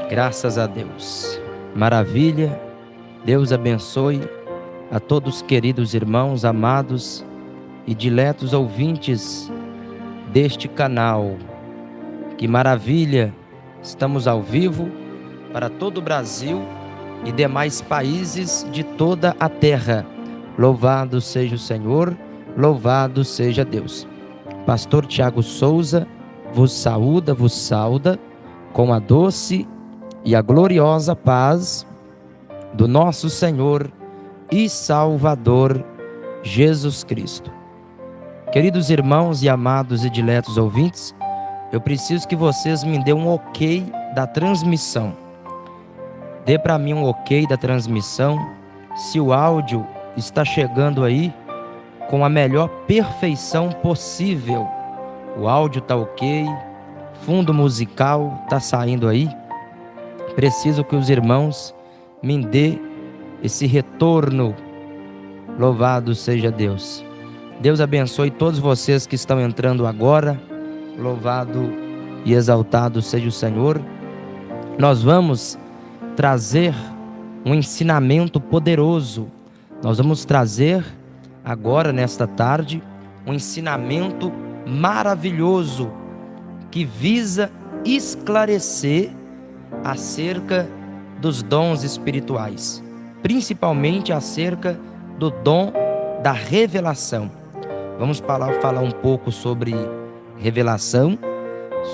Graças a Deus. Maravilha. Deus abençoe a todos, queridos irmãos, amados e diletos ouvintes deste canal. Que maravilha! Estamos ao vivo para todo o Brasil e demais países de toda a terra. Louvado seja o Senhor, louvado seja Deus. Pastor Tiago Souza vos sauda com a doce e a gloriosa paz do nosso Senhor e Salvador Jesus Cristo. Queridos irmãos e amados e diletos ouvintes, eu preciso que vocês me dêem um ok da transmissão. Dê para mim um ok da transmissão, se o áudio está chegando aí com a melhor perfeição possível. O áudio está ok, fundo musical está saindo aí. Preciso que os irmãos me dê esse retorno. Louvado seja Deus. Deus abençoe todos vocês que estão entrando agora. Louvado e exaltado seja o Senhor. Nós vamos trazer um ensinamento poderoso. Nós vamos trazer agora, nesta tarde, um ensinamento maravilhoso que visa esclarecer acerca dos dons espirituais, principalmente acerca do dom da revelação. Vamos falar um pouco sobre revelação,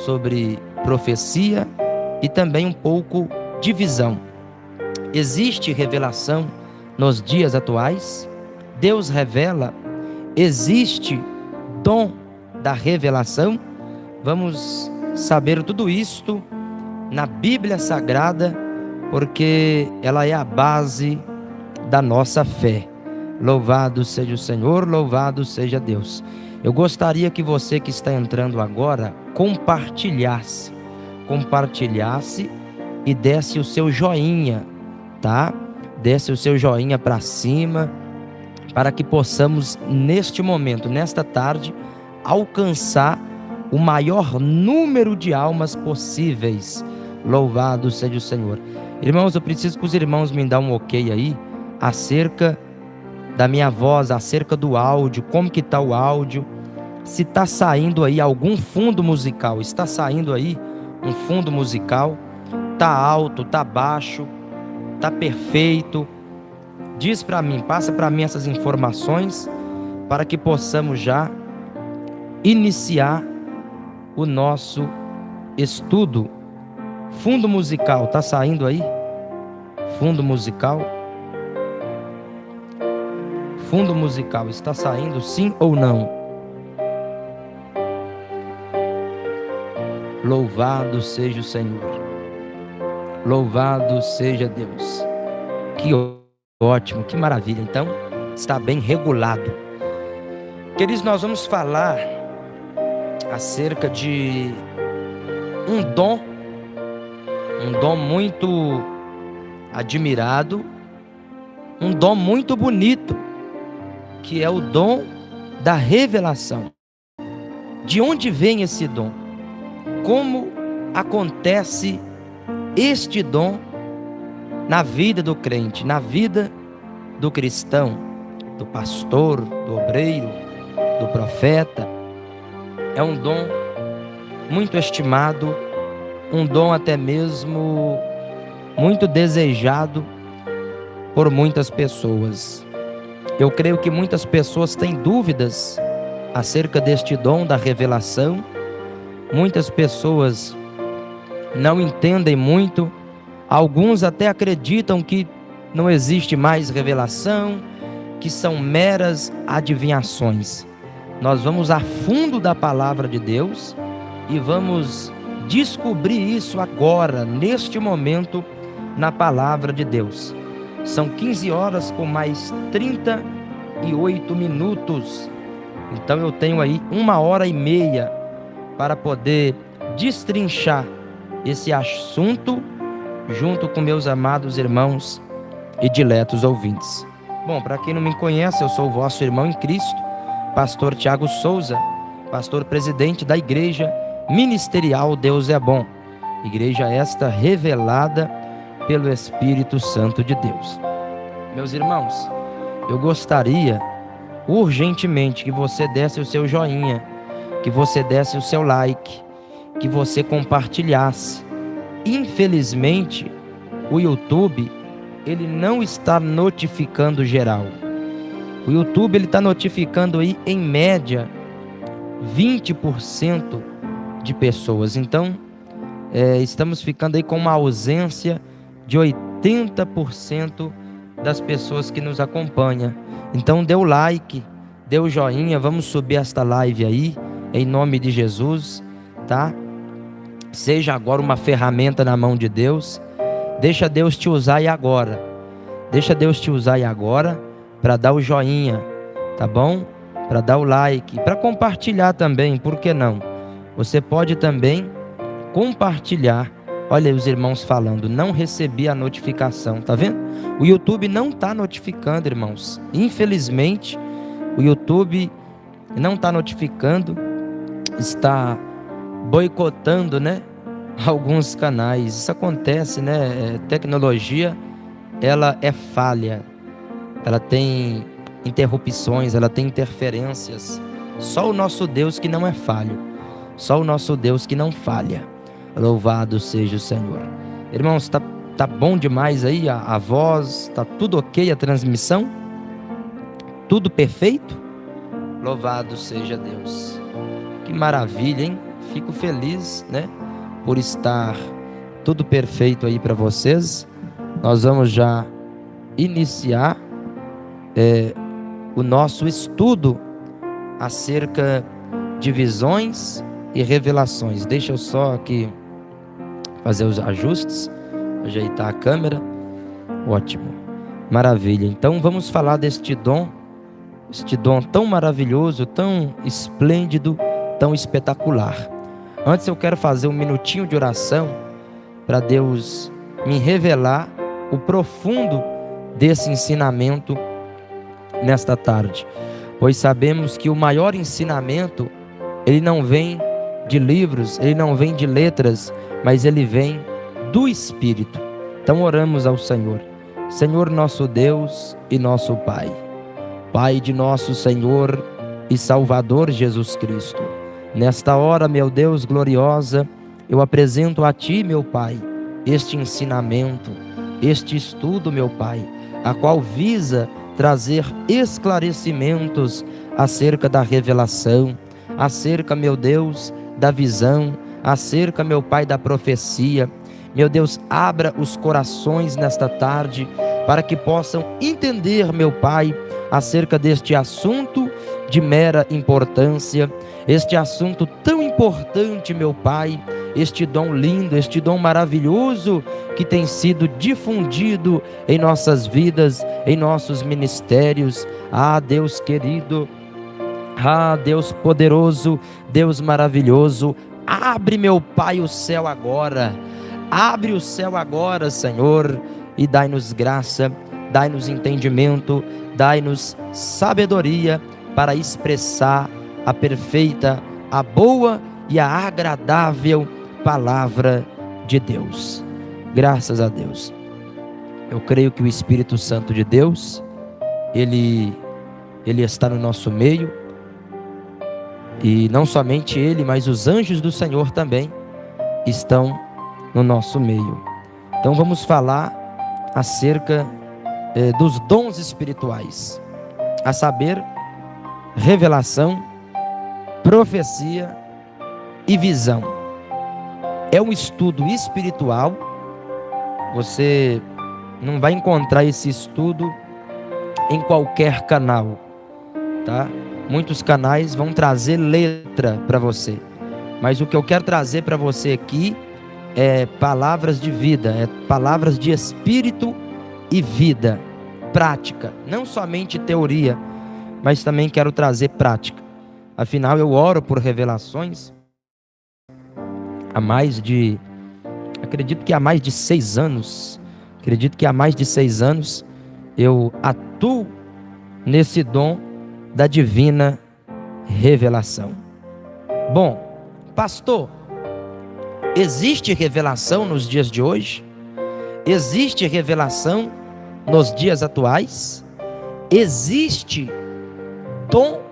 sobre profecia e também um pouco de visão. Existe revelação nos dias atuais? Deus revela? Existe dom da revelação? Vamos saber tudo isto na Bíblia Sagrada, porque ela é a base da nossa fé. Louvado seja o Senhor, louvado seja Deus. Eu gostaria que você que está entrando agora compartilhasse e desse o seu joinha, tá? Desse o seu joinha para cima, para que possamos neste momento, nesta tarde, alcançar o maior número de almas possíveis. Louvado seja o Senhor. Irmãos, eu preciso que os irmãos me dêem um ok aí acerca da minha voz, acerca do áudio, como que está o áudio, se está saindo aí algum fundo musical, está saindo aí um fundo musical, está alto, está baixo, está perfeito. Diz para mim, passa para mim essas informações para que possamos já iniciar o nosso estudo. Fundo musical, tá saindo aí? Fundo musical? Fundo musical, está saindo sim ou não? Louvado seja o Senhor. Louvado seja Deus. Que ótimo, que maravilha. Então, está bem regulado. Queridos, nós vamos falar acerca de um dom muito admirado, um dom muito bonito, que é o dom da revelação. De onde vem esse dom? Como acontece este dom na vida do crente, na vida do cristão, do pastor, do obreiro, do profeta? É um dom muito estimado, um dom até mesmo muito desejado por muitas pessoas. Eu creio que muitas pessoas têm dúvidas acerca deste dom da revelação. Muitas pessoas não entendem muito. Alguns até acreditam que não existe mais revelação, que são meras adivinhações. Nós vamos a fundo da palavra de Deus e vamos descobrir isso agora, neste momento, na palavra de Deus. São 15 horas com mais 38 minutos. Então eu tenho aí 1h30 para poder destrinchar esse assunto junto com meus amados irmãos e diletos ouvintes. Bom, para quem não me conhece, eu sou o vosso irmão em Cristo, pastor Tiago Souza, pastor presidente da Igreja Ministerial Deus é Bom. Igreja esta revelada pelo Espírito Santo de Deus. Meus irmãos, eu gostaria urgentemente que você desse o seu joinha, que você desse o seu like, que você compartilhasse. Infelizmente, o YouTube, ele não está notificando geral. O YouTube, ele está notificando aí, em média, 20% de pessoas. Então, estamos ficando aí com uma ausência de 80% das pessoas que nos acompanham. Então, dê o like, dê o joinha, vamos subir esta live aí, em nome de Jesus, tá? Seja agora uma ferramenta na mão de Deus. Deixa Deus te usar aí agora. Deixa Deus te usar aí agora para dar o joinha, tá bom? Para dar o like, para compartilhar também, por que não? Você pode também compartilhar. Olha aí os irmãos falando, não recebi a notificação, tá vendo? O YouTube não está notificando, irmãos. Infelizmente, o YouTube não está notificando, está boicotando, né, alguns canais. Isso acontece, né? Tecnologia, ela é falha, ela tem interrupções, ela tem interferências. Só o nosso Deus que não é falho, só o nosso Deus que não falha. Louvado seja o Senhor. Irmãos, tá bom demais aí a voz, tá tudo ok a transmissão? Tudo perfeito? Louvado seja Deus. Que maravilha, hein? Fico feliz, né, por estar tudo perfeito aí para vocês. Nós vamos já iniciar o nosso estudo acerca de visões e revelações. Deixa eu só aqui fazer os ajustes, ajeitar a câmera. Ótimo, maravilha. Então vamos falar deste dom tão maravilhoso, tão esplêndido, tão espetacular. Antes eu quero fazer um minutinho de oração para Deus me revelar o profundo desse ensinamento nesta tarde, pois sabemos que o maior ensinamento, ele não vem de livros, ele não vem de letras, mas ele vem do Espírito. Então oramos ao Senhor. Senhor nosso Deus e nosso Pai, Pai de nosso Senhor e Salvador Jesus Cristo, nesta hora, meu Deus gloriosa, eu apresento a Ti, meu Pai, este ensinamento, este estudo, meu Pai, a qual visa trazer esclarecimentos acerca da revelação, acerca, meu Deus, da visão, acerca, meu Pai, da profecia. Meu Deus, abra os corações nesta tarde para que possam entender, meu Pai, acerca deste assunto de mera importância, este assunto tão importante, meu Pai, este dom lindo, este dom maravilhoso que tem sido difundido em nossas vidas, em nossos ministérios. Ah, Deus querido, ah, Deus poderoso, Deus maravilhoso, abre, meu Pai, o céu agora, abre o céu agora, Senhor, e dai-nos graça, dai-nos entendimento, dai-nos sabedoria para expressar a perfeita, a boa e a agradável palavra de Deus. Graças a Deus. Eu creio que o Espírito Santo de Deus, ele está no nosso meio, e não somente ele, mas os anjos do Senhor também estão no nosso meio. Então vamos falar acerca dos dons espirituais, a saber, revelação, profecia e visão. É um estudo espiritual. Você não vai encontrar esse estudo em qualquer canal, tá? Muitos canais vão trazer letra para você, mas o que eu quero trazer para você aqui é palavras de vida, é palavras de espírito e vida, prática, não somente teoria, mas também quero trazer prática. Afinal, eu oro por revelações acredito que há mais de 6 anos, eu atuo nesse dom da divina revelação. Bom, pastor, Existe revelação nos dias de hoje? Existe revelação nos dias atuais? Existe dom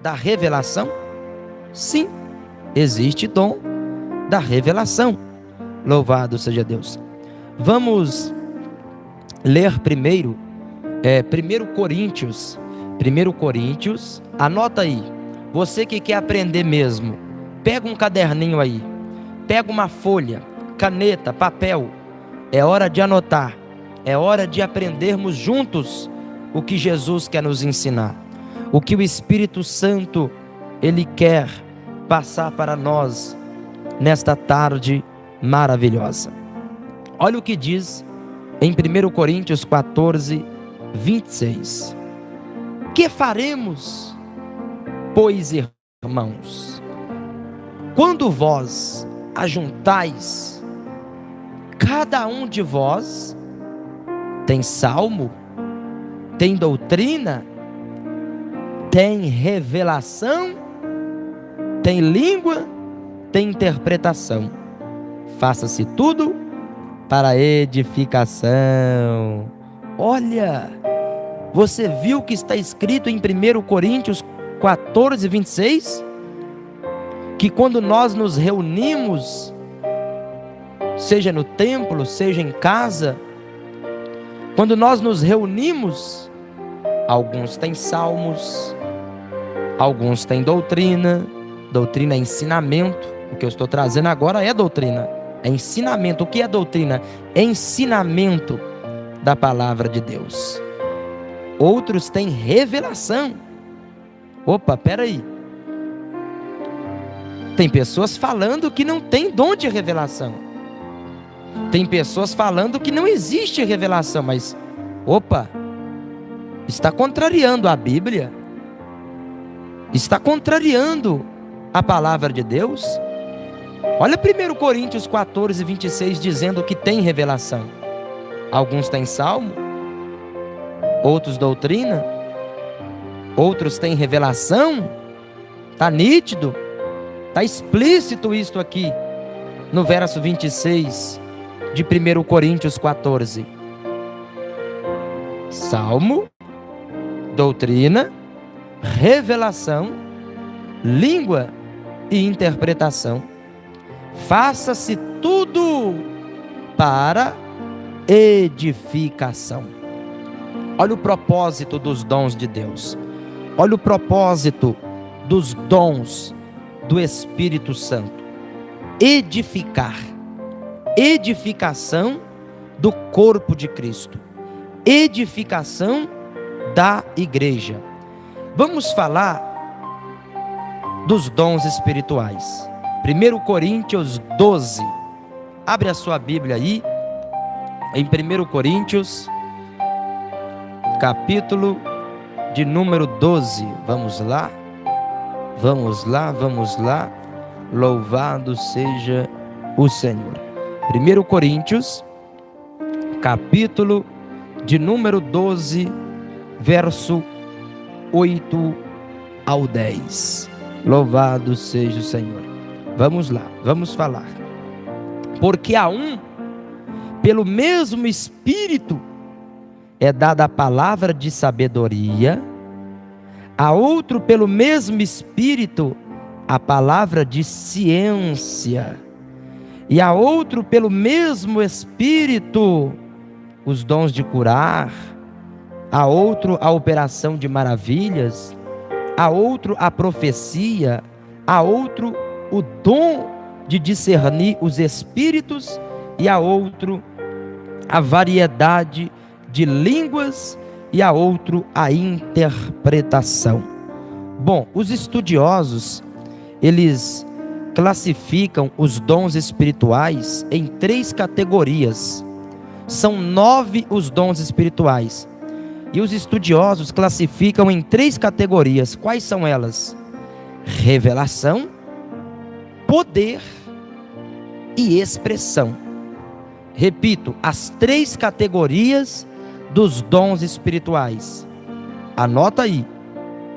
da revelação? Sim, existe dom da revelação. Louvado seja Deus. Vamos ler primeiro 1 Coríntios. 1 Coríntios, anota aí. Você que quer aprender mesmo, pega um caderninho aí, pega uma folha, caneta, papel. É hora de anotar, é hora de aprendermos juntos o que Jesus quer nos ensinar, o que o Espírito Santo, Ele quer passar para nós nesta tarde maravilhosa. Olha o que diz em 1 Coríntios 14, 26. Que faremos, pois, irmãos, quando vós ajuntais, cada um de vós tem salmo, tem doutrina, tem revelação, tem língua, tem interpretação. Faça-se tudo para edificação. Olha, você viu o que está escrito em 1 Coríntios 14, 26? Que quando nós nos reunimos, seja no templo, seja em casa, quando nós nos reunimos, alguns têm salmos, alguns têm doutrina. Doutrina é ensinamento. O que eu estou trazendo agora é doutrina, é ensinamento. O que é doutrina? É ensinamento da palavra de Deus. Outros têm revelação. Opa, peraí. Tem pessoas falando que não tem dom de revelação. Tem pessoas falando que não existe revelação, mas, opa, está contrariando a Bíblia, está contrariando a palavra de Deus. Olha 1 Coríntios 14, 26, dizendo que tem revelação. Alguns têm salmo, outros doutrina, outros têm revelação. Está nítido, está explícito isto aqui, no verso 26 de 1 Coríntios 14. Salmo, doutrina, revelação, língua e interpretação. Faça-se tudo para edificação. Olha o propósito dos dons de Deus. Olha o propósito dos dons do Espírito Santo. Edificar. Edificação do corpo de Cristo. Edificação da igreja. Vamos falar dos dons espirituais. 1 Coríntios 12. Abre a sua Bíblia aí, em 1 Coríntios, capítulo de número 12. Vamos lá, vamos lá, vamos lá. Louvado seja o Senhor. 1 Coríntios, capítulo de número 12, verso 8 ao 10. Louvado seja o Senhor. Vamos lá, vamos falar. Porque a um, pelo mesmo Espírito, é dada a palavra de sabedoria, a outro, pelo mesmo Espírito, a palavra de ciência, e a outro, pelo mesmo Espírito, os dons de curar, a outro, a operação de maravilhas, a outro, a profecia, a outro, o dom de discernir os espíritos, e a outro, a variedade de línguas, e a outro, a interpretação. Bom, os estudiosos, eles classificam os dons espirituais em 3 categorias. São 9 os dons espirituais. E os estudiosos classificam em 3 categorias. Quais são elas? Revelação, poder e expressão. Repito, as 3 categorias dos dons espirituais. Anota aí: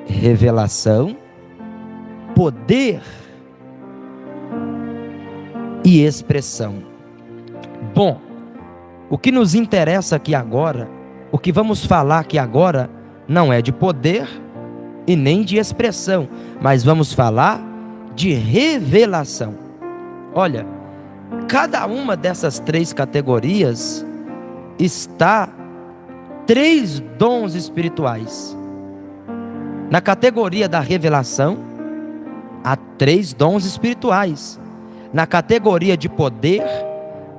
revelação, poder e expressão. Bom, o que nos interessa aqui agora, o que vamos falar aqui agora, não é de poder e nem de expressão, mas vamos falar de revelação. Olha, cada uma dessas 3 categorias está 3 dons espirituais. Na categoria da revelação, há 3 dons espirituais. Na categoria de poder,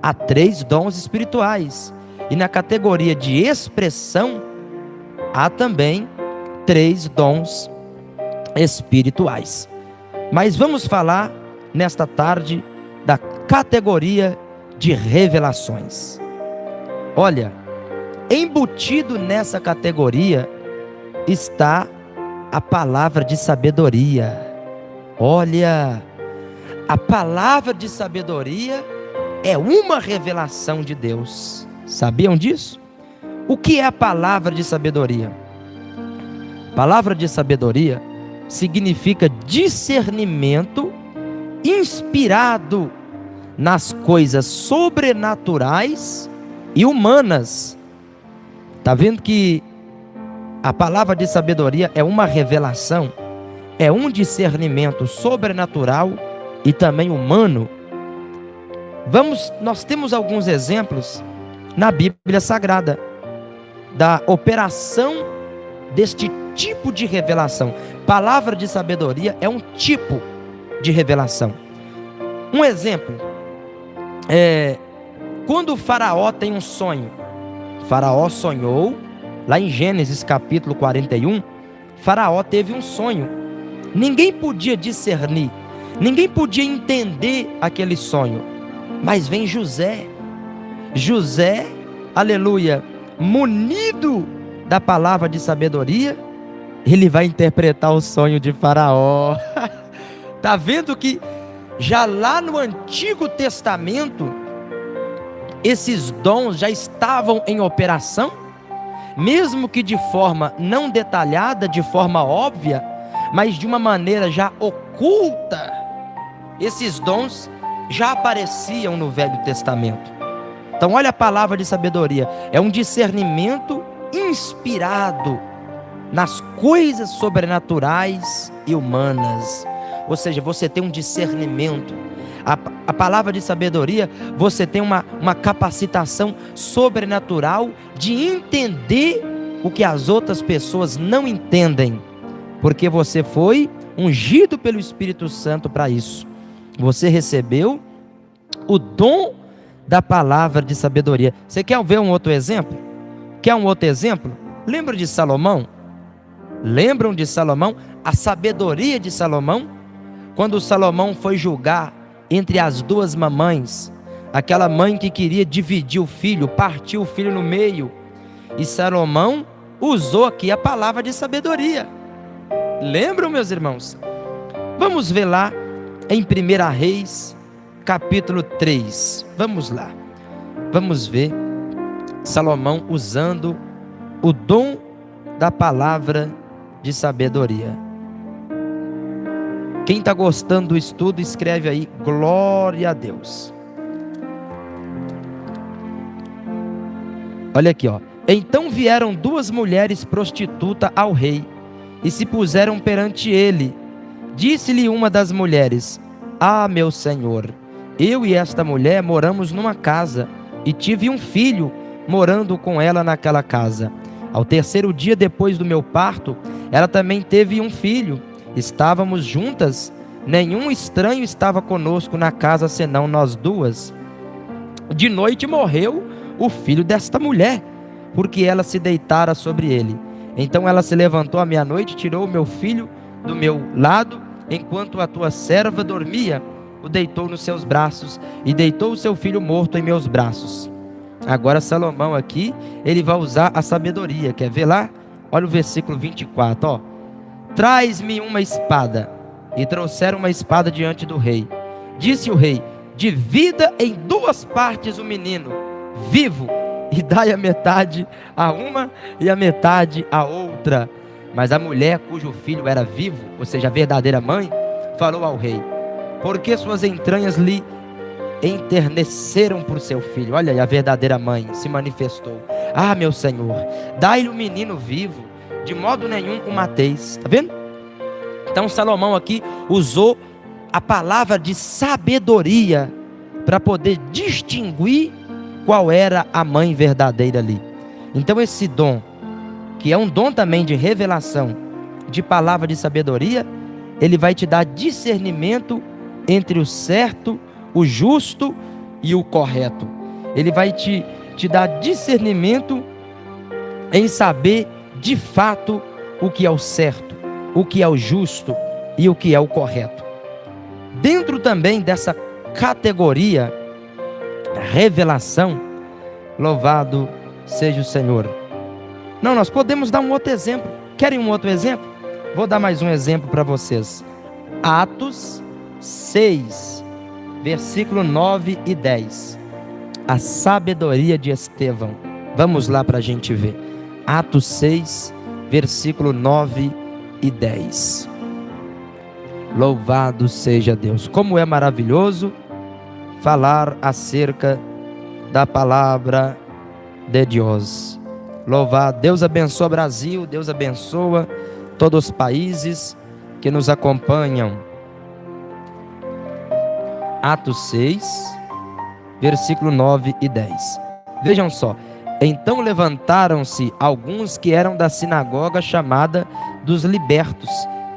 há 3 dons espirituais. E na categoria de expressão, há também 3 dons espirituais. Mas vamos falar nesta tarde da categoria de revelações. Olha, embutido nessa categoria está a palavra de sabedoria. Olha, a palavra de sabedoria é uma revelação de Deus. Sabiam disso? O que é a palavra de sabedoria? Palavra de sabedoria significa discernimento inspirado nas coisas sobrenaturais e humanas. Está vendo que a palavra de sabedoria é uma revelação, é um discernimento sobrenatural e também humano? Nós temos alguns exemplos na Bíblia Sagrada da operação deste tipo de revelação. Palavra de sabedoria é um tipo de revelação. Um exemplo quando o faraó tem um sonho. O faraó sonhou, lá em Gênesis capítulo 41, faraó teve um sonho. Ninguém podia discernir, ninguém podia entender aquele sonho. Mas vem José, aleluia, munido da palavra de sabedoria, ele vai interpretar o sonho de faraó. Está vendo que já lá no Antigo Testamento, esses dons já estavam em operação, mesmo que de forma não detalhada, de forma óbvia, mas de uma maneira já oculta. Esses dons já apareciam no Velho Testamento. Então olha a palavra de sabedoria, é um discernimento inspirado nas coisas sobrenaturais e humanas. Ou seja, você tem um discernimento. A palavra de sabedoria, você tem uma capacitação sobrenatural de entender o que as outras pessoas não entendem, porque você foi ungido pelo Espírito Santo para isso. Você recebeu o dom da palavra de sabedoria. Você quer ver um outro exemplo? Quer um outro exemplo? Lembra de Salomão? Lembram de Salomão? A sabedoria de Salomão? Quando Salomão foi julgar entre as 2 mamães, aquela mãe que queria dividir o filho, partir o filho no meio, e Salomão usou aqui a palavra de sabedoria. Lembram, meus irmãos? Vamos ver lá em 1 Reis, capítulo 3. Vamos lá. Vamos ver Salomão usando o dom da palavra de sabedoria. Quem está gostando do estudo, escreve aí, glória a Deus. Olha aqui, ó. Então vieram 2 mulheres prostitutas ao rei, e se puseram perante ele. Disse-lhe uma das mulheres: Ah, meu senhor, eu e esta mulher moramos numa casa, e tive um filho morando com ela naquela casa. Ao 3º dia depois do meu parto, ela também teve um filho. Estávamos juntas, nenhum estranho estava conosco na casa, senão nós 2. De noite morreu o filho desta mulher, porque ela se deitara sobre ele. Então ela se levantou à meia-noite, tirou o meu filho do meu lado, enquanto a tua serva dormia, o deitou nos seus braços, e deitou o seu filho morto em meus braços. Agora Salomão aqui, ele vai usar a sabedoria. Quer ver lá? Olha o versículo 24, ó. Traz-me uma espada. E trouxeram uma espada diante do rei. Disse o rei: divida em 2 partes o menino vivo, e dai a metade a uma e a metade a outra. Mas a mulher cujo filho era vivo, ou seja, a verdadeira mãe, falou ao rei: porque suas entranhas lhe enterneceram por seu filho. Olha aí, a verdadeira mãe se manifestou. Ah, meu Senhor, dai-lhe um menino vivo, de modo nenhum o mateis. Está vendo? Então Salomão aqui usou a palavra de sabedoria para poder distinguir qual era a mãe verdadeira ali. Então esse dom, que é um dom também de revelação, de palavra de sabedoria, ele vai te dar discernimento entre o certo, o justo e o correto. Ele vai te dar discernimento em saber de fato o que é o certo, o que é o justo e o que é o correto. Dentro também dessa categoria revelação, louvado seja o Senhor. Não, nós podemos dar um outro exemplo. Querem um outro exemplo? Vou dar mais um exemplo para vocês. Atos 6, versículo 9 e 10. A sabedoria de Estevão. Vamos lá para a gente ver. Atos 6, versículo 9 e 10. Louvado seja Deus. Como é maravilhoso falar acerca da palavra de Deus. Louvado. Deus abençoa o Brasil. Deus abençoa todos os países que nos acompanham. Atos 6, versículo 9 e 10. Vejam só. Então levantaram-se alguns que eram da sinagoga chamada dos libertos,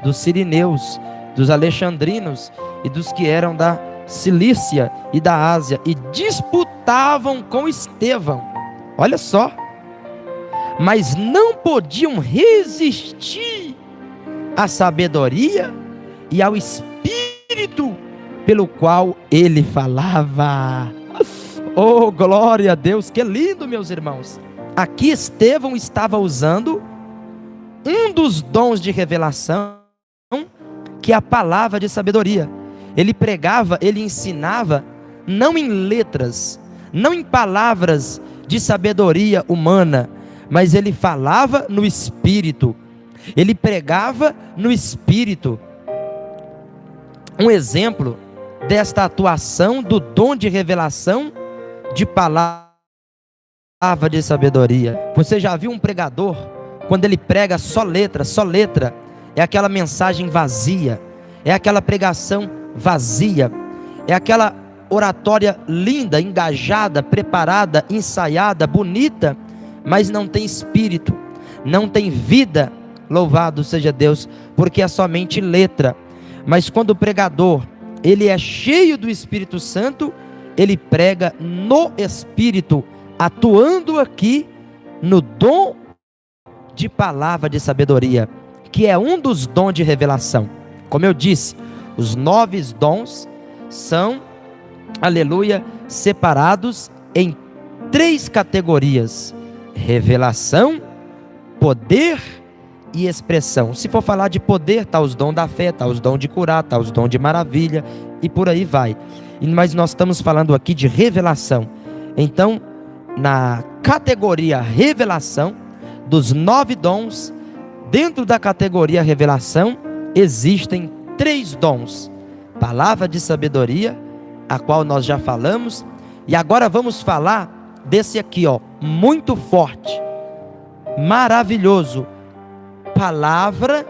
dos sirineus, dos alexandrinos e dos que eram da Cilícia e da Ásia, e disputavam com Estevão. Olha só. Mas não podiam resistir à sabedoria e ao espírito pelo qual ele falava. Oh, glória a Deus, que lindo, meus irmãos. Aqui Estevão estava usando um dos dons de revelação, que é a palavra de sabedoria. Ele pregava, ele ensinava, não em letras, não em palavras de sabedoria humana, mas ele falava no Espírito. Ele pregava no Espírito. Um exemplo desta atuação do dom de revelação de palavra de sabedoria. Você já viu um pregador, quando ele prega só letra, é aquela mensagem vazia, é aquela pregação vazia, é aquela oratória linda, engajada, preparada, ensaiada, bonita, mas não tem espírito, não tem vida. Louvado seja Deus, porque é somente letra. Mas quando o pregador, ele é cheio do Espírito Santo, ele prega no Espírito, atuando aqui no dom de palavra de sabedoria, que é um dos dons de revelação. Como eu disse, os 9 dons são, aleluia, separados em 3 categorias: revelação, poder e expressão. Se for falar de poder, está os dons da fé, está os dons de curar, está os dons de maravilha, e por aí vai. Mas nós estamos falando aqui de revelação. Então, na categoria revelação, dos 9 dons, dentro da categoria revelação, existem 3 dons: palavra de sabedoria, a qual nós já falamos, e agora vamos falar desse aqui, ó, muito forte, maravilhoso, palavra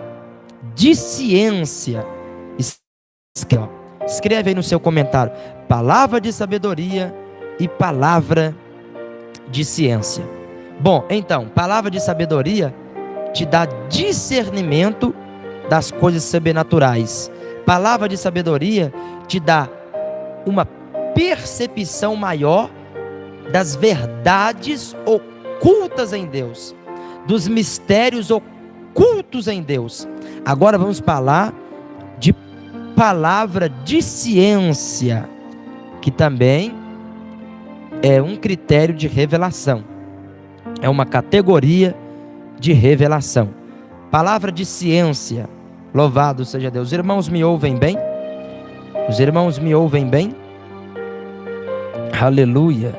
de ciência. Escreve aí no seu comentário: palavra de sabedoria e palavra de ciência. Bom, então, palavra de sabedoria te dá discernimento das coisas sobrenaturais. Palavra de sabedoria te dá uma percepção maior das verdades ocultas em Deus, dos mistérios ocultos em Deus. Agora vamos falar de palavra de ciência, que também é um critério de revelação, é uma categoria de revelação. Palavra de ciência, louvado seja Deus. Os irmãos me ouvem bem? Os irmãos me ouvem bem? Aleluia.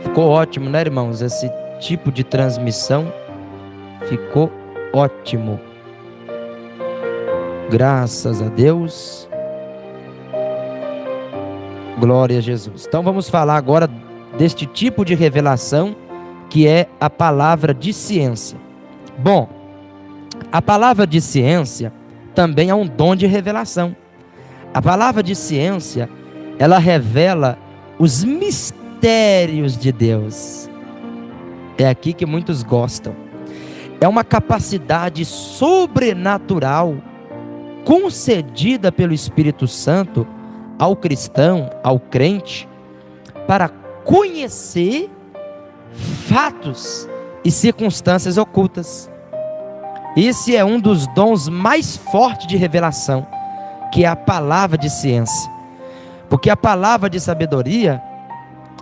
Ficou ótimo, né, irmãos? Esse tipo de transmissão ficou ótimo. Graças a Deus. Glória a Jesus. Então vamos falar agora deste tipo de revelação, que é a palavra de ciência. Bom, a palavra de ciência também é um dom de revelação. A palavra de ciência, ela revela os mistérios de Deus. É aqui que muitos gostam. É uma capacidade sobrenatural concedida pelo Espírito Santo ao cristão, ao crente, para conhecer fatos e circunstâncias ocultas. Esse é um dos dons mais fortes de revelação, que é a palavra de ciência. Porque a palavra de sabedoria,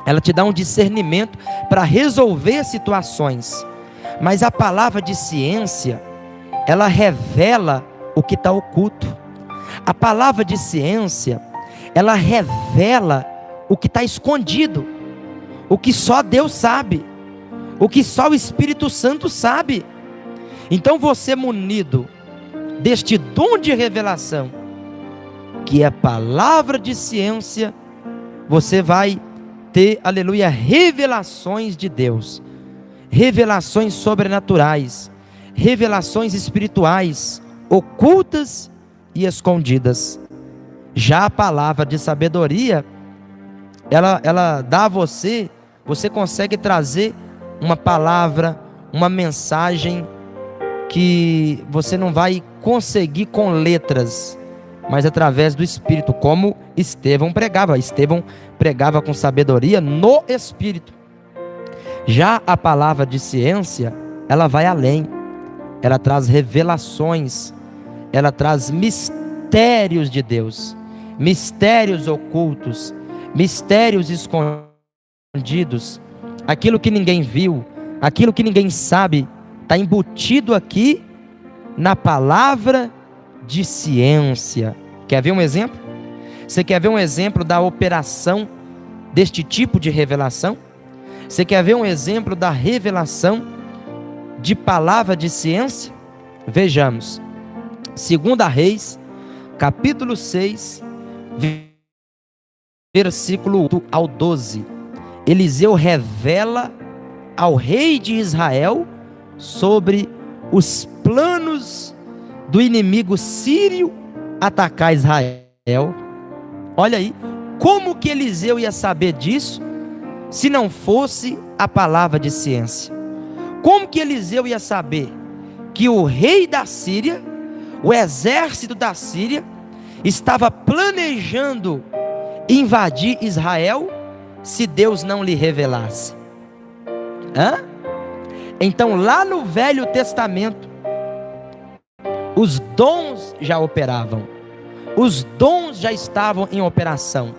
ela te dá um discernimento para resolver situações. Mas a palavra de ciência, ela revela o que está oculto. A palavra de ciência, ela revela o que está escondido, o que só Deus sabe, o que só o Espírito Santo sabe. Então você, munido deste dom de revelação, que é a palavra de ciência, você vai ter, aleluia, revelações de Deus, revelações sobrenaturais, revelações espirituais, ocultas e escondidas. Já a palavra de sabedoria, ela dá a você consegue trazer uma palavra, uma mensagem que você não vai conseguir com letras, mas através do Espírito, como Estevão pregava. Estevão pregava com sabedoria no Espírito. Já a palavra de ciência, ela vai além. Ela traz revelações, ela traz mistérios de Deus, mistérios ocultos, mistérios escondidos, aquilo que ninguém viu, aquilo que ninguém sabe, está embutido aqui na palavra de ciência. Quer ver um exemplo? Você quer ver um exemplo da operação deste tipo de revelação? Você quer ver um exemplo da revelação de palavra de ciência? Vejamos, 2 Reis, capítulo 6, versículo 8 ao 12. Eliseu revela ao rei de Israel sobre os planos do inimigo sírio atacar Israel. Olha aí, como que Eliseu ia saber disso se não fosse a palavra de ciência? Como que Eliseu ia saber que o rei da Síria, o exército da Síria, estava planejando invadir Israel se Deus não lhe revelasse? Então, lá no Velho Testamento, os dons já operavam, os dons já estavam em operação.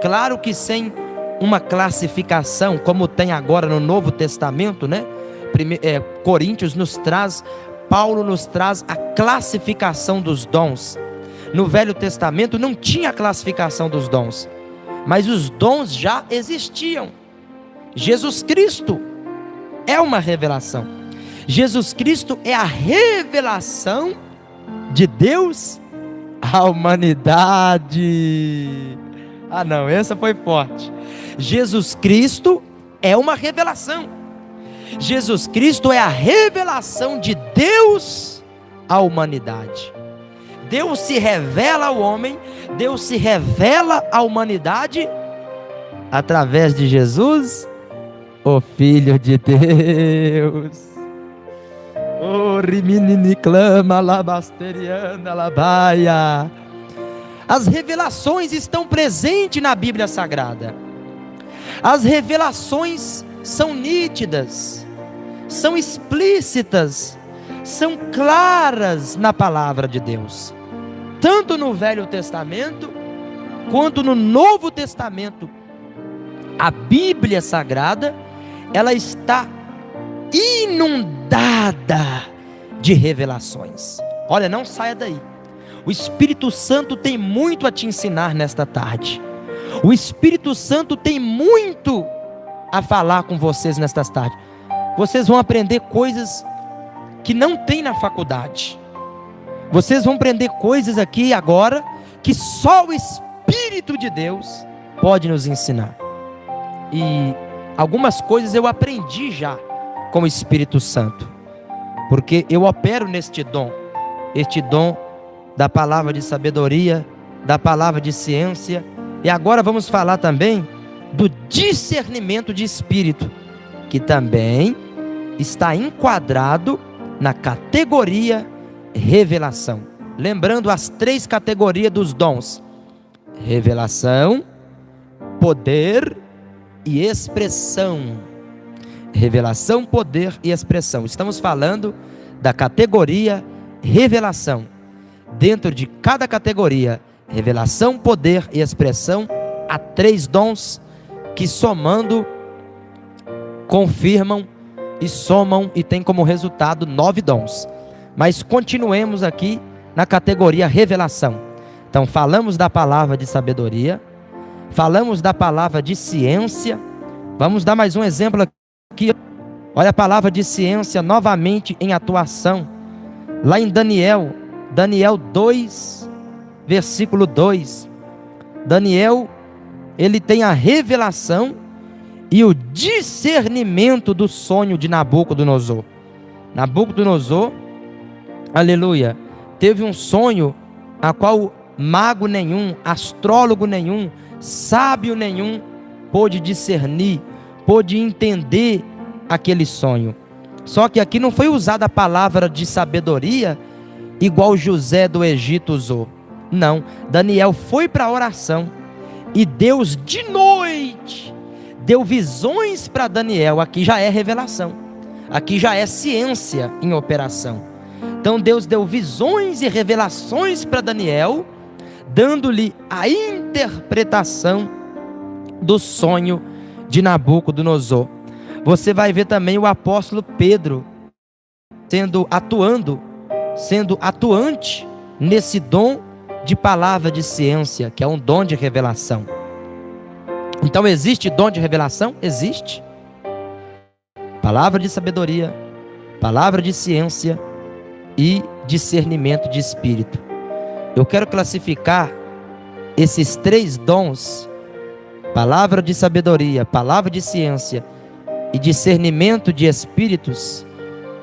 Claro que sem uma classificação, como tem agora no Novo Testamento, né? Coríntios nos traz, Paulo nos traz a classificação dos dons. No Velho Testamento não tinha classificação dos dons, mas os dons já existiam. Jesus Cristo é uma revelação. Jesus Cristo é a revelação de Deus à humanidade. Ah não, essa foi forte. Jesus Cristo é uma revelação. Jesus Cristo é a revelação de Deus à humanidade. Deus se revela ao homem, Deus se revela à humanidade através de Jesus, o Filho de Deus. O riminini clama labasteriana labaia. As revelações estão presentes na Bíblia Sagrada. As revelações são nítidas, são explícitas, são claras na palavra de Deus. Tanto no Velho Testamento, quanto no Novo Testamento, a Bíblia Sagrada, ela está inundada de revelações. Olha, não saia daí. O Espírito Santo tem muito a te ensinar nesta tarde. O Espírito Santo tem muito a falar com vocês nestas tardes. Vocês vão aprender coisas que não tem na faculdade. Vocês vão aprender coisas aqui agora que só o Espírito de Deus pode nos ensinar. E algumas coisas eu aprendi já com o Espírito Santo, porque eu opero neste dom, este dom da palavra de sabedoria, da palavra de ciência. E agora vamos falar também do discernimento de espírito, que também está enquadrado na categoria revelação. Lembrando as 3 categorias dos dons: revelação, poder e expressão. Revelação, poder e expressão. Estamos falando da categoria revelação. Dentro de cada categoria, revelação, poder e expressão, há 3 dons que somando confirmam e somam e tem como resultado 9 dons. Mas continuemos aqui na categoria revelação. Então falamos da palavra de sabedoria, falamos da palavra de ciência. Vamos dar mais um exemplo aqui. Olha a palavra de ciência novamente em atuação. Lá em Daniel 2, versículo 2. Daniel, ele tem a revelação e o discernimento do sonho de Nabucodonosor. Nabucodonosor, aleluia, teve um sonho a qual mago nenhum, astrólogo nenhum, sábio nenhum pôde discernir, pôde entender aquele sonho. Só que aqui não foi usada a palavra de sabedoria igual José do Egito usou. Não, Daniel foi para a oração e Deus de noite deu visões para Daniel. Aqui já é revelação, aqui já é ciência em operação. Então Deus deu visões e revelações para Daniel, dando-lhe a interpretação do sonho de Nabucodonosor. Você vai ver também o apóstolo Pedro sendo atuante nesse dom de palavra de ciência, que é um dom de revelação. Então existe dom de revelação? Existe. Palavra de sabedoria, palavra de ciência e discernimento de espírito. Eu quero classificar esses 3 dons, palavra de sabedoria, palavra de ciência e discernimento de espíritos.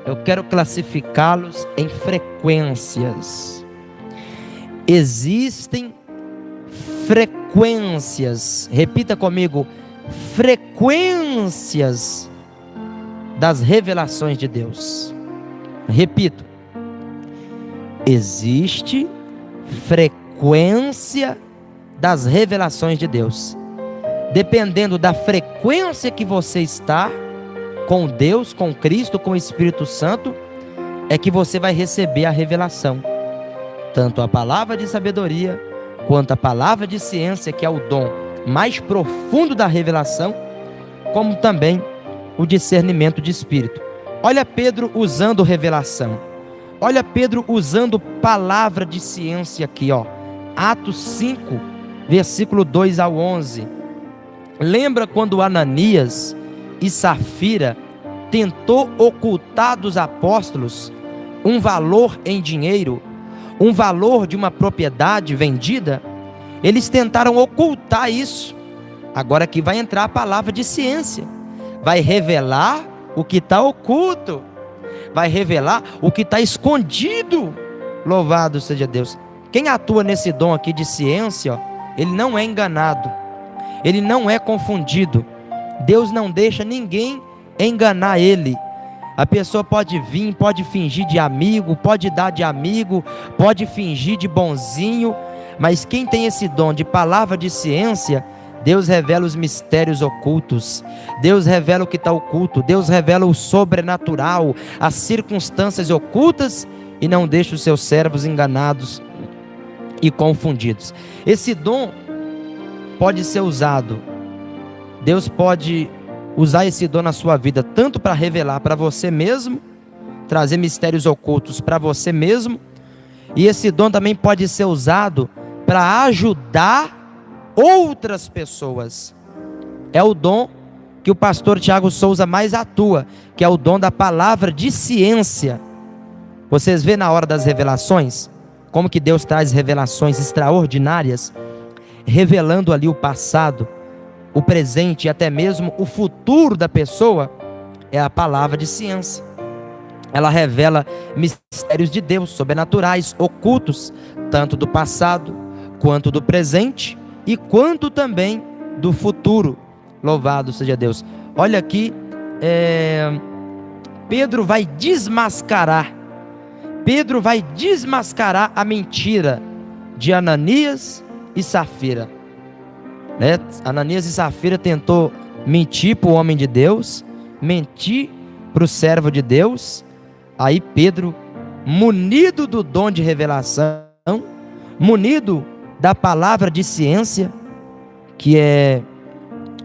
Eu quero classificá-los em frequências. Existem frequências, repita comigo, frequências das revelações de Deus. Repito, existe frequência das revelações de Deus. Dependendo da frequência que você está com Deus, com Cristo, com o Espírito Santo, é que você vai receber a revelação. Tanto a palavra de sabedoria, quanto a palavra de ciência, que é o dom mais profundo da revelação, como também o discernimento de espírito. Olha Pedro usando revelação. Olha Pedro usando palavra de ciência aqui, ó. Atos 5, versículo 2 ao 11. Lembra quando Ananias e Safira tentou ocultar dos apóstolos um valor em dinheiro, um valor de uma propriedade vendida? Eles tentaram ocultar isso. Agora aqui vai entrar a palavra de ciência. Vai revelar o que está oculto. Vai revelar o que está escondido. Louvado seja Deus. Quem atua nesse dom aqui de ciência, ó, ele não é enganado. Ele não é confundido. Deus não deixa ninguém enganar ele. A pessoa pode vir, pode fingir de amigo, pode dar de amigo, pode fingir de bonzinho, mas quem tem esse dom de palavra de ciência, Deus revela os mistérios ocultos, Deus revela o que está oculto, Deus revela o sobrenatural, as circunstâncias ocultas, e não deixa os seus servos enganados e confundidos. Esse dom pode ser usado, Deus pode usar esse dom na sua vida, tanto para revelar para você mesmo, trazer mistérios ocultos para você mesmo, e esse dom também pode ser usado para ajudar outras pessoas. É o dom que o pastor Tiago Souza mais atua, que é o dom da palavra de ciência. Vocês vê na hora das revelações, como que Deus traz revelações extraordinárias. revelando ali o passado, o presente e até mesmo o futuro da pessoa, é a palavra de ciência. Ela revela mistérios de Deus, sobrenaturais, ocultos, tanto do passado, quanto do presente, e quanto também do futuro. Louvado seja Deus. Olha aqui, Pedro vai desmascarar a mentira de Ananias e Safira. Ananias e Safira tentou mentir para o homem de Deus, mentir para o servo de Deus. Aí Pedro, munido do dom de revelação, munido da palavra de ciência, que é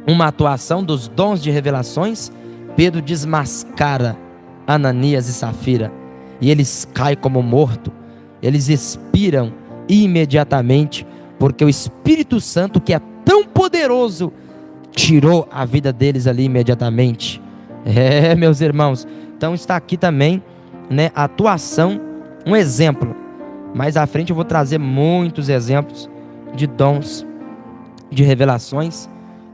uma atuação dos dons de revelações, Pedro desmascara Ananias e Safira, e eles caem como mortos, eles expiram imediatamente, porque o Espírito Santo, que é tão poderoso, tirou a vida deles ali imediatamente. Meus irmãos, então está aqui também, a atuação, um exemplo. Mais à frente eu vou trazer muitos exemplos de dons, de revelações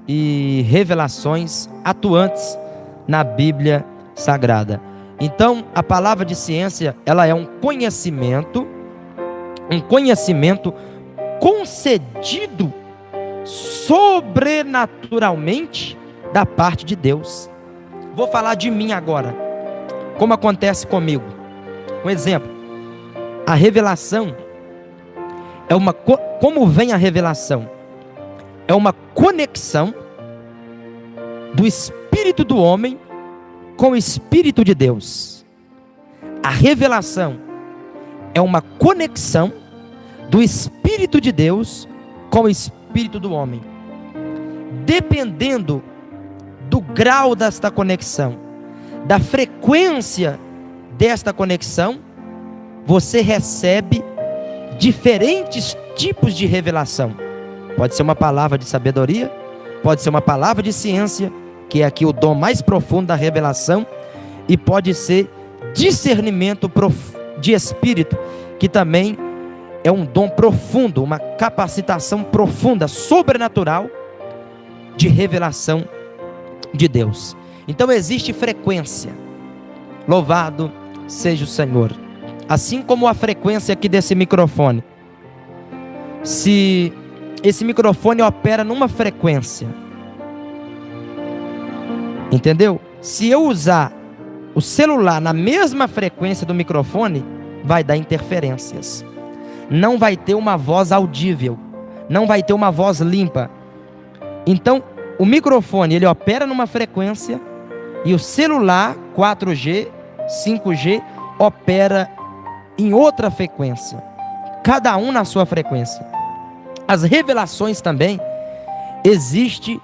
e revelações atuantes na Bíblia Sagrada. Então, a palavra de ciência, ela é um conhecimento concedido sobrenaturalmente da parte de Deus. Vou falar de mim agora, como acontece comigo. Um exemplo, a revelação como vem a revelação? É uma conexão do espírito do homem com o Espírito de Deus. A revelação é uma conexão do Espírito de Deus com o Espírito do homem. Dependendo do grau desta conexão, da frequência desta conexão, você recebe diferentes tipos de revelação. Pode ser uma palavra de sabedoria, pode ser uma palavra de ciência, que é aqui o dom mais profundo da revelação, e pode ser discernimento de espírito, que também é um dom profundo, uma capacitação profunda, sobrenatural, de revelação de Deus. Então existe frequência. Louvado seja o Senhor. Assim como a frequência aqui desse microfone. Se esse microfone opera numa frequência, entendeu? Se eu usar o celular na mesma frequência do microfone, vai dar interferências. Não vai ter uma voz audível, não vai ter uma voz limpa. Então, o microfone, ele opera numa frequência, e o celular 4G, 5G, opera em outra frequência. Cada um na sua frequência. As revelações também, existe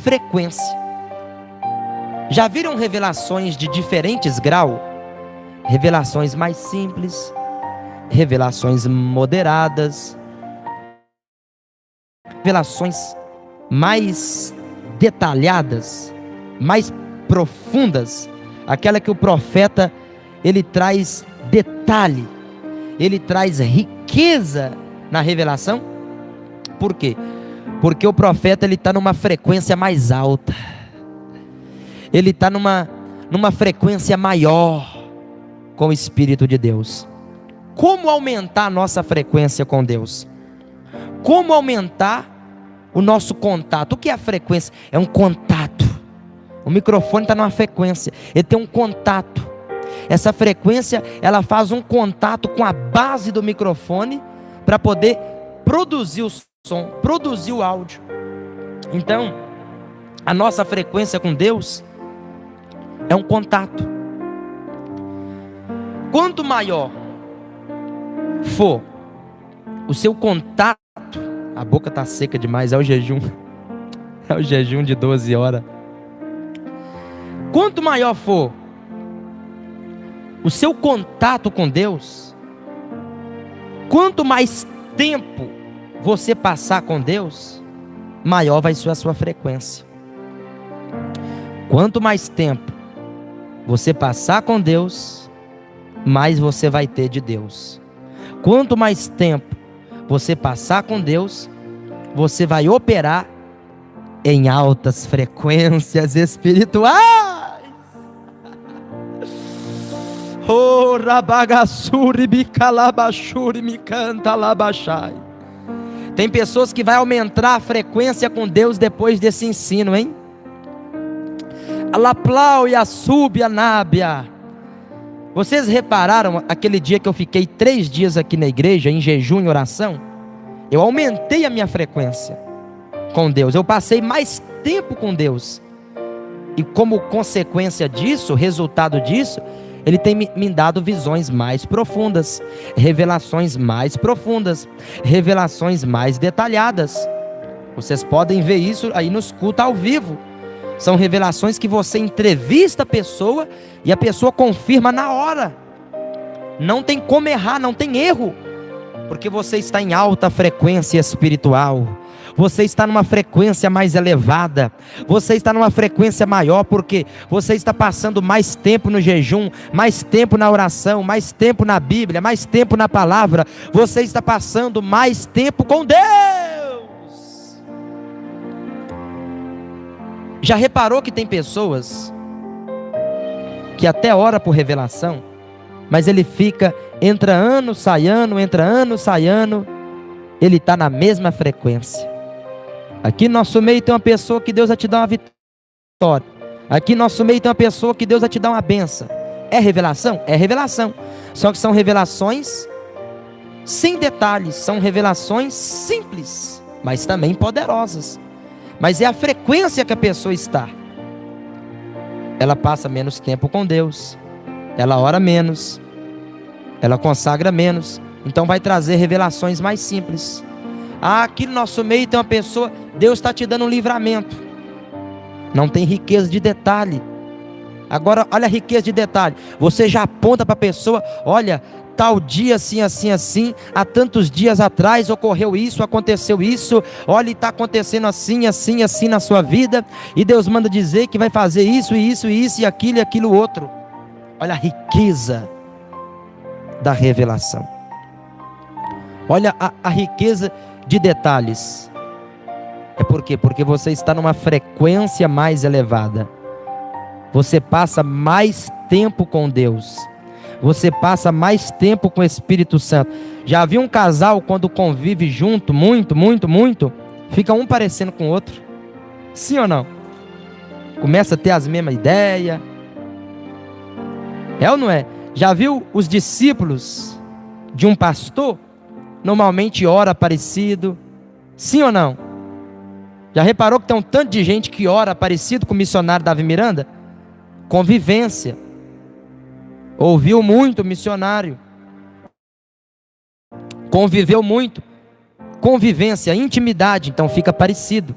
frequência. Já viram revelações de diferentes graus? Revelações mais simples, revelações moderadas, revelações mais detalhadas, mais profundas, aquela que o profeta, ele traz detalhe, ele traz riqueza na revelação. Por quê? Porque o profeta, ele está numa frequência mais alta, ele está numa frequência maior com o Espírito de Deus. Como aumentar a nossa frequência com Deus? Como aumentar o nosso contato? O que é a frequência? É um contato. O microfone está numa frequência, ele tem um contato. Essa frequência, ela faz um contato com a base do microfone para poder produzir o som, produzir o áudio. Então, a nossa frequência com Deus é um contato. Quanto maior for o seu contato, a boca está seca demais, é o jejum de 12 horas. Quanto maior for o seu contato com Deus, quanto mais tempo você passar com Deus, maior vai ser a sua frequência. Quanto mais tempo você passar com Deus, mais você vai ter de Deus. Quanto mais tempo você passar com Deus, você vai operar em altas frequências espirituais. Oh, rabagassuri bicalabashuri me canta labachai. Tem pessoas que vai aumentar a frequência com Deus depois desse ensino, hein? Alaplau e a sub a nábia. Vocês repararam aquele dia que eu fiquei 3 dias aqui na igreja, em jejum e oração? Eu aumentei a minha frequência com Deus. Eu passei mais tempo com Deus. E como consequência disso, resultado disso, Ele tem me dado visões mais profundas, revelações mais profundas, revelações mais detalhadas. Vocês podem ver isso aí nos cultos ao vivo. São revelações que você entrevista a pessoa e a pessoa confirma na hora. Não tem como errar, não tem erro, porque você está em alta frequência espiritual. Você está numa frequência mais elevada. Você está numa frequência maior, porque você está passando mais tempo no jejum, mais tempo na oração, mais tempo na Bíblia, mais tempo na palavra. Você está passando mais tempo com Deus. Já reparou que tem pessoas que até ora por revelação, mas ele fica, entra ano, sai ano, entra ano, sai ano, ele está na mesma frequência. Aqui no nosso meio tem uma pessoa que Deus vai te dar uma vitória. Aqui no nosso meio tem uma pessoa que Deus vai te dar uma bênção. É revelação? É revelação. Só que são revelações sem detalhes, são revelações simples, mas também poderosas. Mas é a frequência que a pessoa está. Ela passa menos tempo com Deus, ela ora menos, ela consagra menos, então vai trazer revelações mais simples. Aqui no nosso meio tem uma pessoa, Deus está te dando um livramento, não tem riqueza de detalhe. Agora olha a riqueza de detalhe, você já aponta para a pessoa, olha, tal dia assim, assim, assim, há tantos dias atrás ocorreu isso, aconteceu isso, olha, está acontecendo assim, assim, assim na sua vida, e Deus manda dizer que vai fazer isso, e isso, e isso, e aquilo outro. Olha a riqueza da revelação, olha a riqueza de detalhes. É por quê? Porque você está numa frequência mais elevada, você passa mais tempo com Deus, você passa mais tempo com o Espírito Santo. Já viu um casal quando convive junto, muito, fica um parecendo com o outro? Sim ou não? Começa a ter as mesmas ideias. É ou não é? Já viu os discípulos de um pastor? Normalmente ora parecido. Sim ou não? Já reparou que tem um tanto de gente que ora parecido com o missionário Davi Miranda? Convivência. Ouviu muito missionário, conviveu muito, convivência, intimidade, então fica parecido.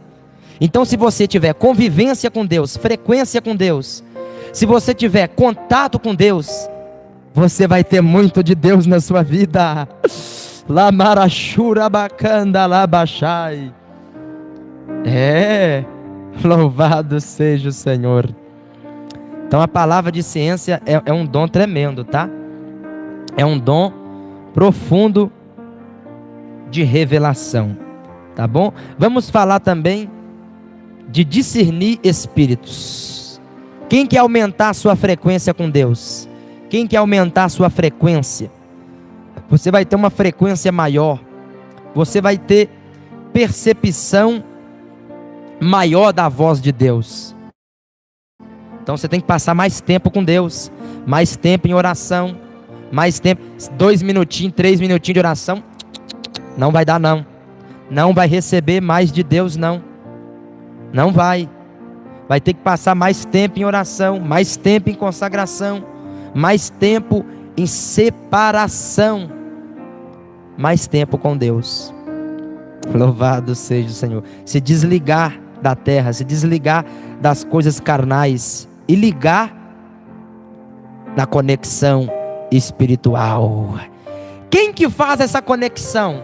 Então se você tiver convivência com Deus, frequência com Deus, se você tiver contato com Deus, você vai ter muito de Deus na sua vida. Lamarachura bacanda labachai. Louvado seja o Senhor. Então a palavra de ciência é um dom tremendo, tá? É um dom profundo de revelação, tá bom? Vamos falar também de discernir espíritos. Quem quer aumentar a sua frequência com Deus? Quem quer aumentar a sua frequência? Você vai ter uma frequência maior, você vai ter percepção maior da voz de Deus. Então você tem que passar mais tempo com Deus, mais tempo em oração, mais tempo, 2 minutinhos, 3 minutinhos de oração, não vai dar não. Não vai receber mais de Deus não. Não vai. Vai ter que passar mais tempo em oração, mais tempo em consagração, mais tempo em separação, mais tempo com Deus. Louvado seja o Senhor. Se desligar da terra, se desligar das coisas carnais e ligar na conexão espiritual. Quem que faz essa conexão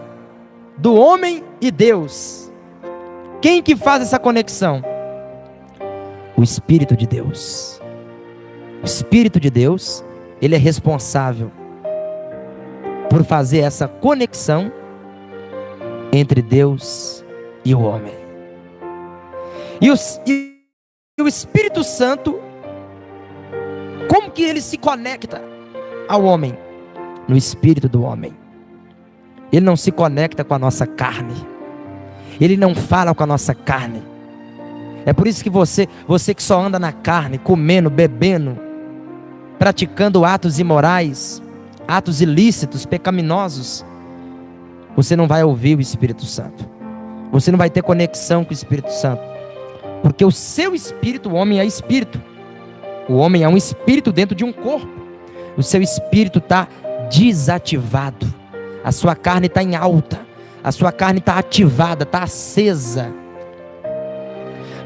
do homem e Deus? Quem que faz essa conexão? O Espírito de Deus. O Espírito de Deus, ele é responsável por fazer essa conexão entre Deus e o homem. E o Espírito Santo, como que ele se conecta ao homem? No espírito do homem. Ele não se conecta com a nossa carne. Ele não fala com a nossa carne. É por isso que você que só anda na carne, comendo, bebendo, praticando atos imorais, atos ilícitos, pecaminosos, você não vai ouvir o Espírito Santo. Você não vai ter conexão com o Espírito Santo. Porque o seu espírito, o homem é espírito. O homem é um espírito dentro de um corpo. O seu espírito está desativado. A sua carne está em alta. A sua carne está ativada, está acesa.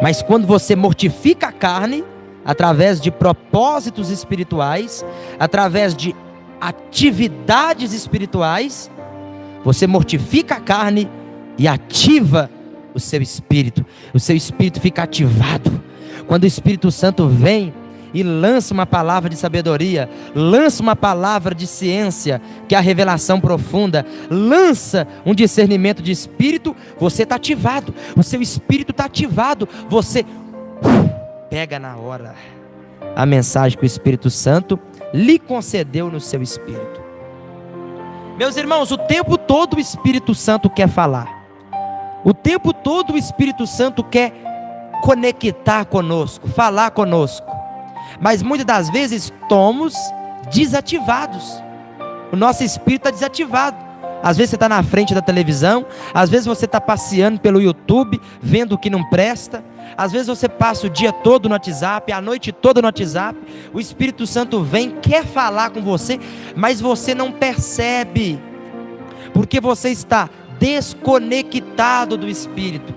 Mas quando você mortifica a carne, através de propósitos espirituais, através de atividades espirituais, você mortifica a carne e ativa o seu espírito. O seu espírito fica ativado. Quando o Espírito Santo vem e lança uma palavra de sabedoria, lança uma palavra de ciência, que é a revelação profunda, lança um discernimento de espírito, você está ativado, o seu espírito está ativado, você pega na hora a mensagem que o Espírito Santo lhe concedeu no seu espírito. Meus irmãos, o tempo todo o Espírito Santo quer falar, o tempo todo o Espírito Santo quer conectar conosco, falar conosco. Mas muitas das vezes estamos desativados. O nosso espírito está desativado. Às vezes você está na frente da televisão, às vezes você está passeando pelo YouTube, vendo o que não presta. Às vezes você passa o dia todo no WhatsApp, a noite toda no WhatsApp. O Espírito Santo vem, quer falar com você, mas você não percebe, porque você está desconectado do Espírito.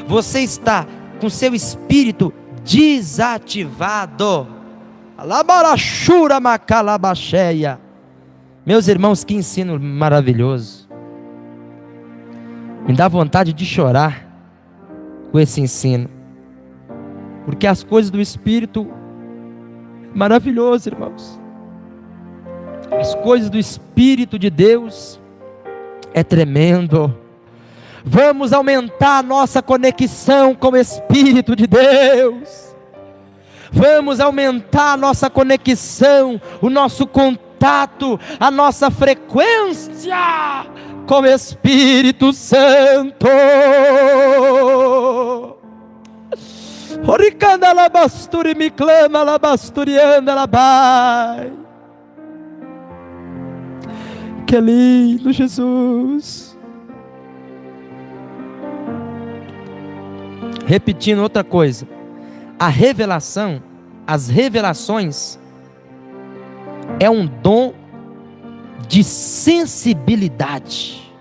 Você está com seu espírito desativado. Alabarachura macalabacheia. Meus irmãos, que ensino maravilhoso. Me dá vontade de chorar com esse ensino, porque as coisas do Espírito, maravilhoso, irmãos. As coisas do Espírito de Deus é tremendo. Vamos aumentar a nossa conexão com o Espírito de Deus. Vamos aumentar a nossa conexão, o nosso contato, a nossa frequência com o Espírito Santo. Oricanda labasturi me clama labasturianda labai. Que lindo, Jesus. Repetindo outra coisa. A revelação, as revelações, é um dom de sensibilidade.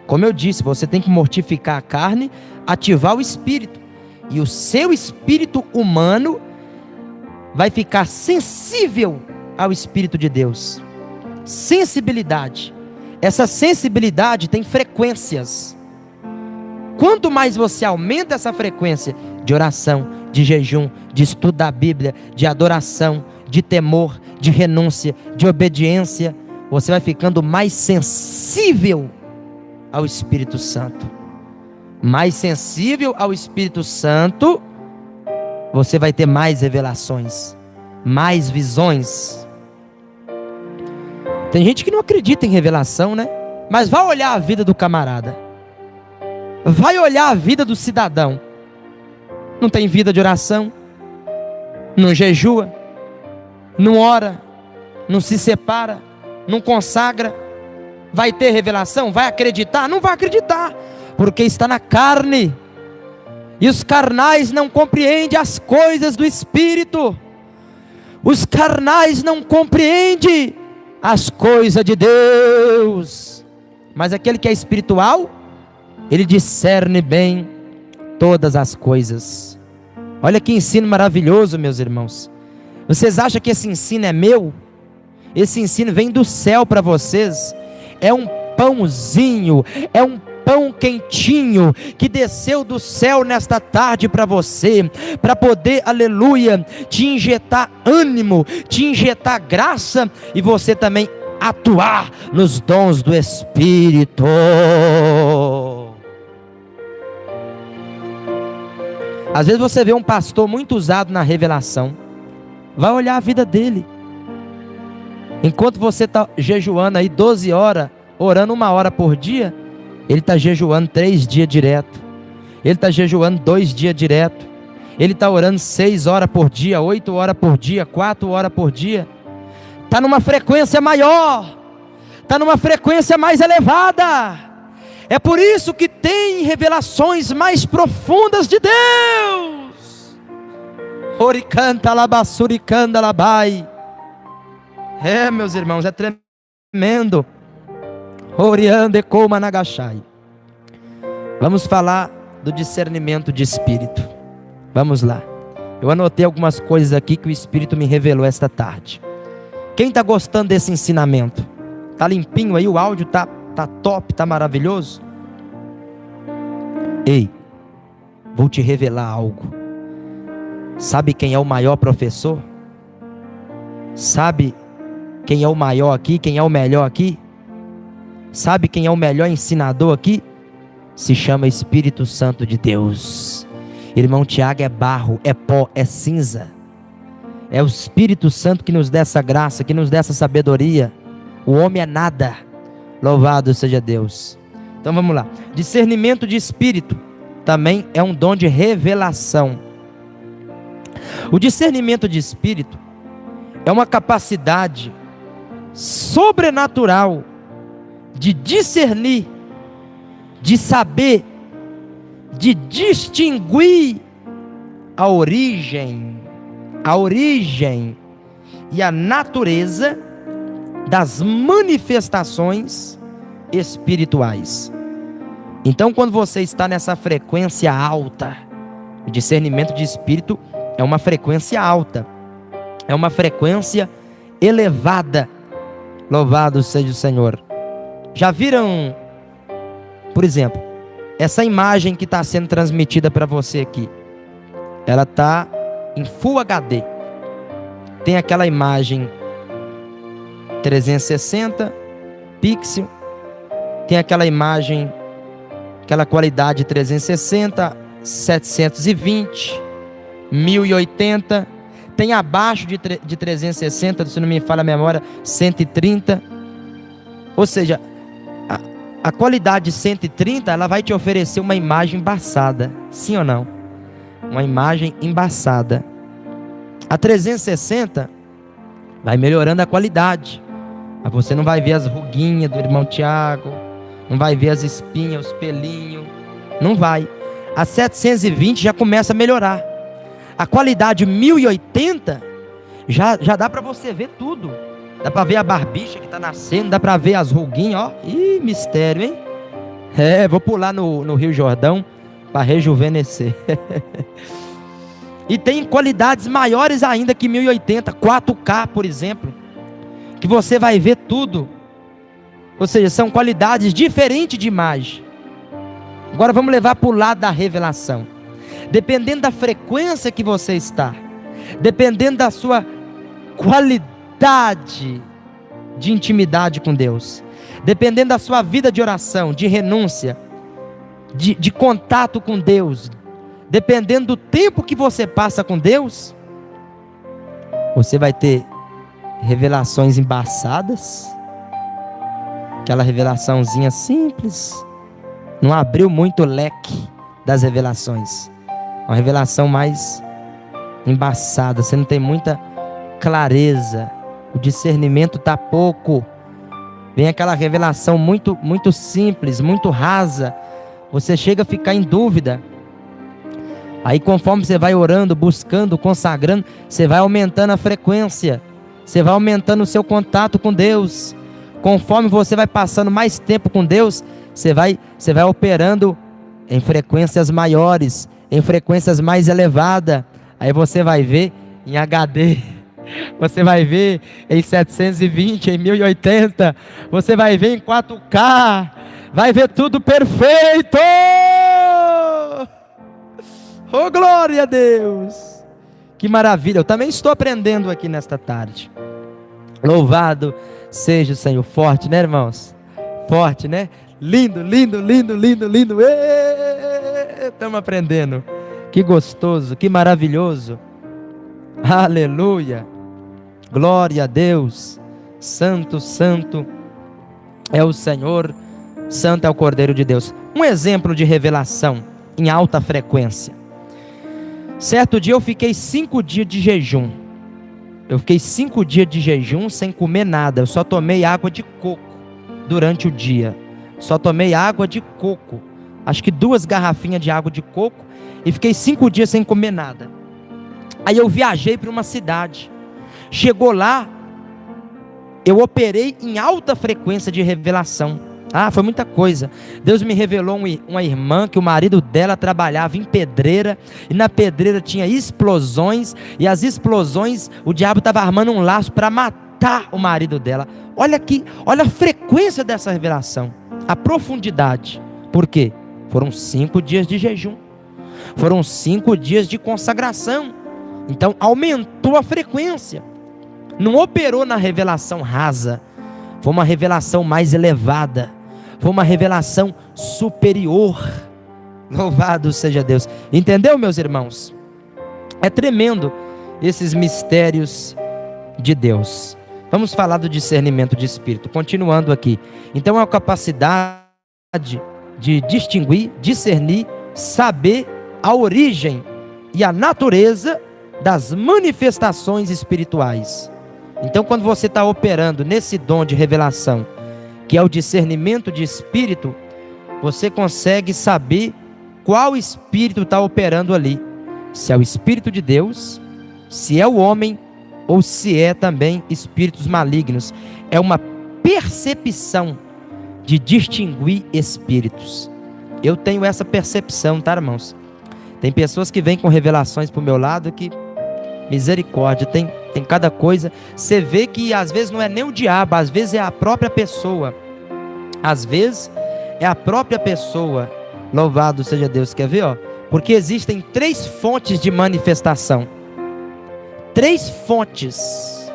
Como eu disse, você tem que mortificar a carne, ativar o espírito. E o seu espírito humano vai ficar sensível ao Espírito de Deus. Sensibilidade. Essa sensibilidade tem frequências. Quanto mais você aumenta essa frequência de oração, de jejum, de estudo da Bíblia, de adoração, de temor, de renúncia, de obediência, você vai ficando mais sensível ao Espírito Santo. Mais sensível ao Espírito Santo, você vai ter mais revelações, mais visões. Tem gente que não acredita em revelação, né? Mas vai olhar a vida do camarada, vai olhar a vida do cidadão. Não tem vida de oração, não jejua, não ora, não se separa, não consagra. Vai ter revelação? Vai acreditar? Não vai acreditar, porque está na carne. E os carnais não compreendem as coisas do Espírito. Os carnais não compreendem as coisas de Deus. Mas aquele que é espiritual, ele discerne bem todas as coisas. Olha que ensino maravilhoso, meus irmãos. Vocês acham que esse ensino é meu? Esse ensino vem do céu para vocês. É um pãozinho, é um pão quentinho que desceu do céu nesta tarde para você, para poder, aleluia, te injetar ânimo, te injetar graça e você também atuar nos dons do Espírito. Às vezes você vê um pastor muito usado na revelação. Vai olhar a vida dele. Enquanto você está jejuando aí 12 horas, orando 1 hora por dia, ele está jejuando 3 dias direto. Ele está jejuando 2 dias direto. Ele está orando 6 horas por dia, 8 horas por dia, 4 horas por dia. Está numa frequência maior. Está numa frequência mais elevada. É por isso que tem revelações mais profundas de Deus. Oricanta labassuricanda labai. Meus irmãos, é tremendo. Oriande como nagashai. Vamos falar do discernimento de espírito. Vamos lá. Eu anotei algumas coisas aqui que o Espírito me revelou esta tarde. Quem está gostando desse ensinamento? Tá limpinho aí, o áudio tá top, tá maravilhoso? Ei, vou te revelar algo. Sabe quem é o maior professor? Sabe quem é o maior aqui, quem é o melhor aqui? Sabe quem é o melhor ensinador aqui? Se chama Espírito Santo de Deus. Irmão Tiago, é barro, é pó, é cinza. É o Espírito Santo que nos dá essa graça, que nos dá essa sabedoria. O homem é nada. Louvado seja Deus. Então vamos lá. Discernimento de espírito também é um dom de revelação. O discernimento de espírito é uma capacidade sobrenatural de discernir, de saber, de distinguir a origem e a natureza das manifestações espirituais. Então, quando você está nessa frequência alta, o discernimento de espírito é uma frequência alta, é uma frequência elevada. Louvado seja o Senhor. Já viram, por exemplo, essa imagem que está sendo transmitida para você aqui? Ela está em Full HD. Tem aquela imagem 360 pixel, tem aquela imagem, aquela qualidade 360, 720, 1080, tem abaixo de 360, se não me falha a memória, 130. Ou seja, a qualidade 130, ela vai te oferecer uma imagem embaçada, sim ou não? Uma imagem embaçada. A 360 vai melhorando a qualidade. Mas você não vai ver as ruguinhas do irmão Tiago, não vai ver as espinhas, os pelinhos, não vai. A 720 já começa a melhorar. A qualidade 1080 já dá para você ver tudo. Dá para ver a barbicha que está nascendo, dá para ver as ruguinhas, ó. Ih, mistério, hein? Vou pular no Rio Jordão para rejuvenescer. E tem qualidades maiores ainda que 1080, 4K, por exemplo, que você vai ver tudo. Ou seja, são qualidades diferentes de imagem. Agora vamos levar para o lado da revelação. Dependendo da frequência que você está, dependendo da sua qualidade de intimidade com Deus, dependendo da sua vida de oração, de renúncia, de contato com Deus, dependendo do tempo que você passa com Deus, você vai ter revelações embaçadas, aquela revelaçãozinha simples, não abriu muito o leque das revelações, uma revelação mais embaçada, você não tem muita clareza, o discernimento está pouco, vem aquela revelação muito, muito simples, muito rasa, você chega a ficar em dúvida. Aí conforme você vai orando, buscando, consagrando, você vai aumentando a frequência, você vai aumentando o seu contato com Deus. Conforme você vai passando mais tempo com Deus, você vai operando em frequências maiores, em frequências mais elevadas. Aí você vai ver em HD, você vai ver em 720, em 1080, você vai ver em 4K, vai ver tudo perfeito. Oh, glória a Deus! Que maravilha! Eu também estou aprendendo aqui nesta tarde. Louvado seja o Senhor. Forte, né, irmãos? Forte, né? Lindo, lindo, lindo, lindo, lindo. Estamos aprendendo. Que gostoso, que maravilhoso. Aleluia. Glória a Deus. Santo, santo é o Senhor, santo é o Cordeiro de Deus. Um exemplo de revelação em alta frequência. Certo dia eu fiquei 5 dias de jejum. Eu fiquei 5 dias de jejum sem comer nada. Eu só tomei água de coco durante o dia. Só tomei água de coco. Acho que 2 garrafinhas de água de coco. E fiquei 5 dias sem comer nada. Aí eu viajei para uma cidade. Chegou lá, eu operei em alta frequência de revelação. Foi muita coisa. Deus me revelou uma irmã que o marido dela trabalhava em pedreira, e na pedreira tinha explosões, e as explosões, o diabo estava armando um laço para matar o marido dela. Olha aqui, olha a frequência dessa revelação, a profundidade. Por quê? Foram 5 dias de jejum, foram 5 dias de consagração. Então aumentou a frequência. Não operou na revelação rasa, foi uma revelação mais elevada, foi uma revelação superior. Louvado seja Deus. Entendeu, meus irmãos? É tremendo esses mistérios de Deus. Vamos falar do discernimento de espírito, continuando aqui. Então é a capacidade de distinguir, discernir, saber a origem e a natureza das manifestações espirituais. Então, quando você está operando nesse dom de revelação, que é o discernimento de espírito, você consegue saber qual espírito está operando ali. Se é o Espírito de Deus, se é o homem, ou se é também espíritos malignos. É uma percepção de distinguir espíritos. Eu tenho essa percepção, tá, irmãos? Tem pessoas que vêm com revelações para o meu lado que, misericórdia, tem cada coisa. Você vê que às vezes não é nem o diabo, às vezes é a própria pessoa. Às vezes é a própria pessoa. Louvado seja Deus. Quer ver, ó? Porque existem 3 fontes de manifestação. 3 fontes.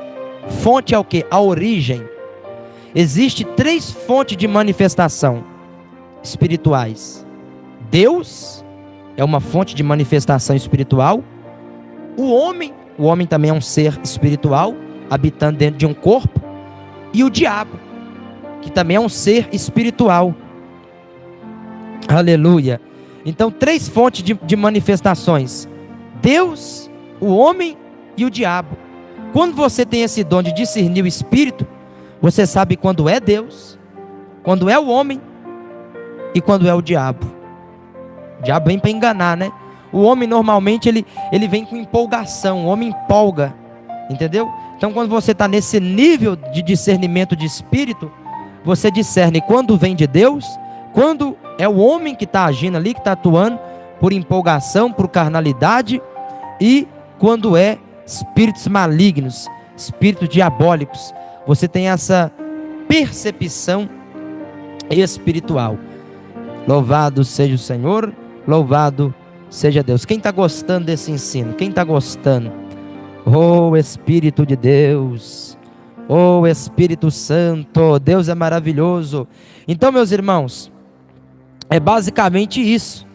Fonte é o quê? A origem. Existe 3 fontes de manifestação espirituais. Deus é uma fonte de manifestação espiritual. O homem também é um ser espiritual, habitando dentro de um corpo. E o diabo, que também é um ser espiritual. Aleluia. Então 3 fontes de manifestações: Deus, o homem e o diabo. Quando você tem esse dom de discernir o espírito, você sabe quando é Deus, quando é o homem e quando é o diabo. O diabo vem para enganar, né? O homem normalmente ele vem com empolgação, o homem empolga, entendeu? Então quando você está nesse nível de discernimento de espírito, você discerne quando vem de Deus, quando é o homem que está agindo ali, que está atuando por empolgação, por carnalidade, e quando é espíritos malignos, espíritos diabólicos. Você tem essa percepção espiritual. Louvado seja o Senhor, louvado seja Deus. Quem está gostando desse ensino? Quem está gostando? Oh Espírito de Deus, oh Espírito Santo, Deus é maravilhoso. Então, meus irmãos, é basicamente isso,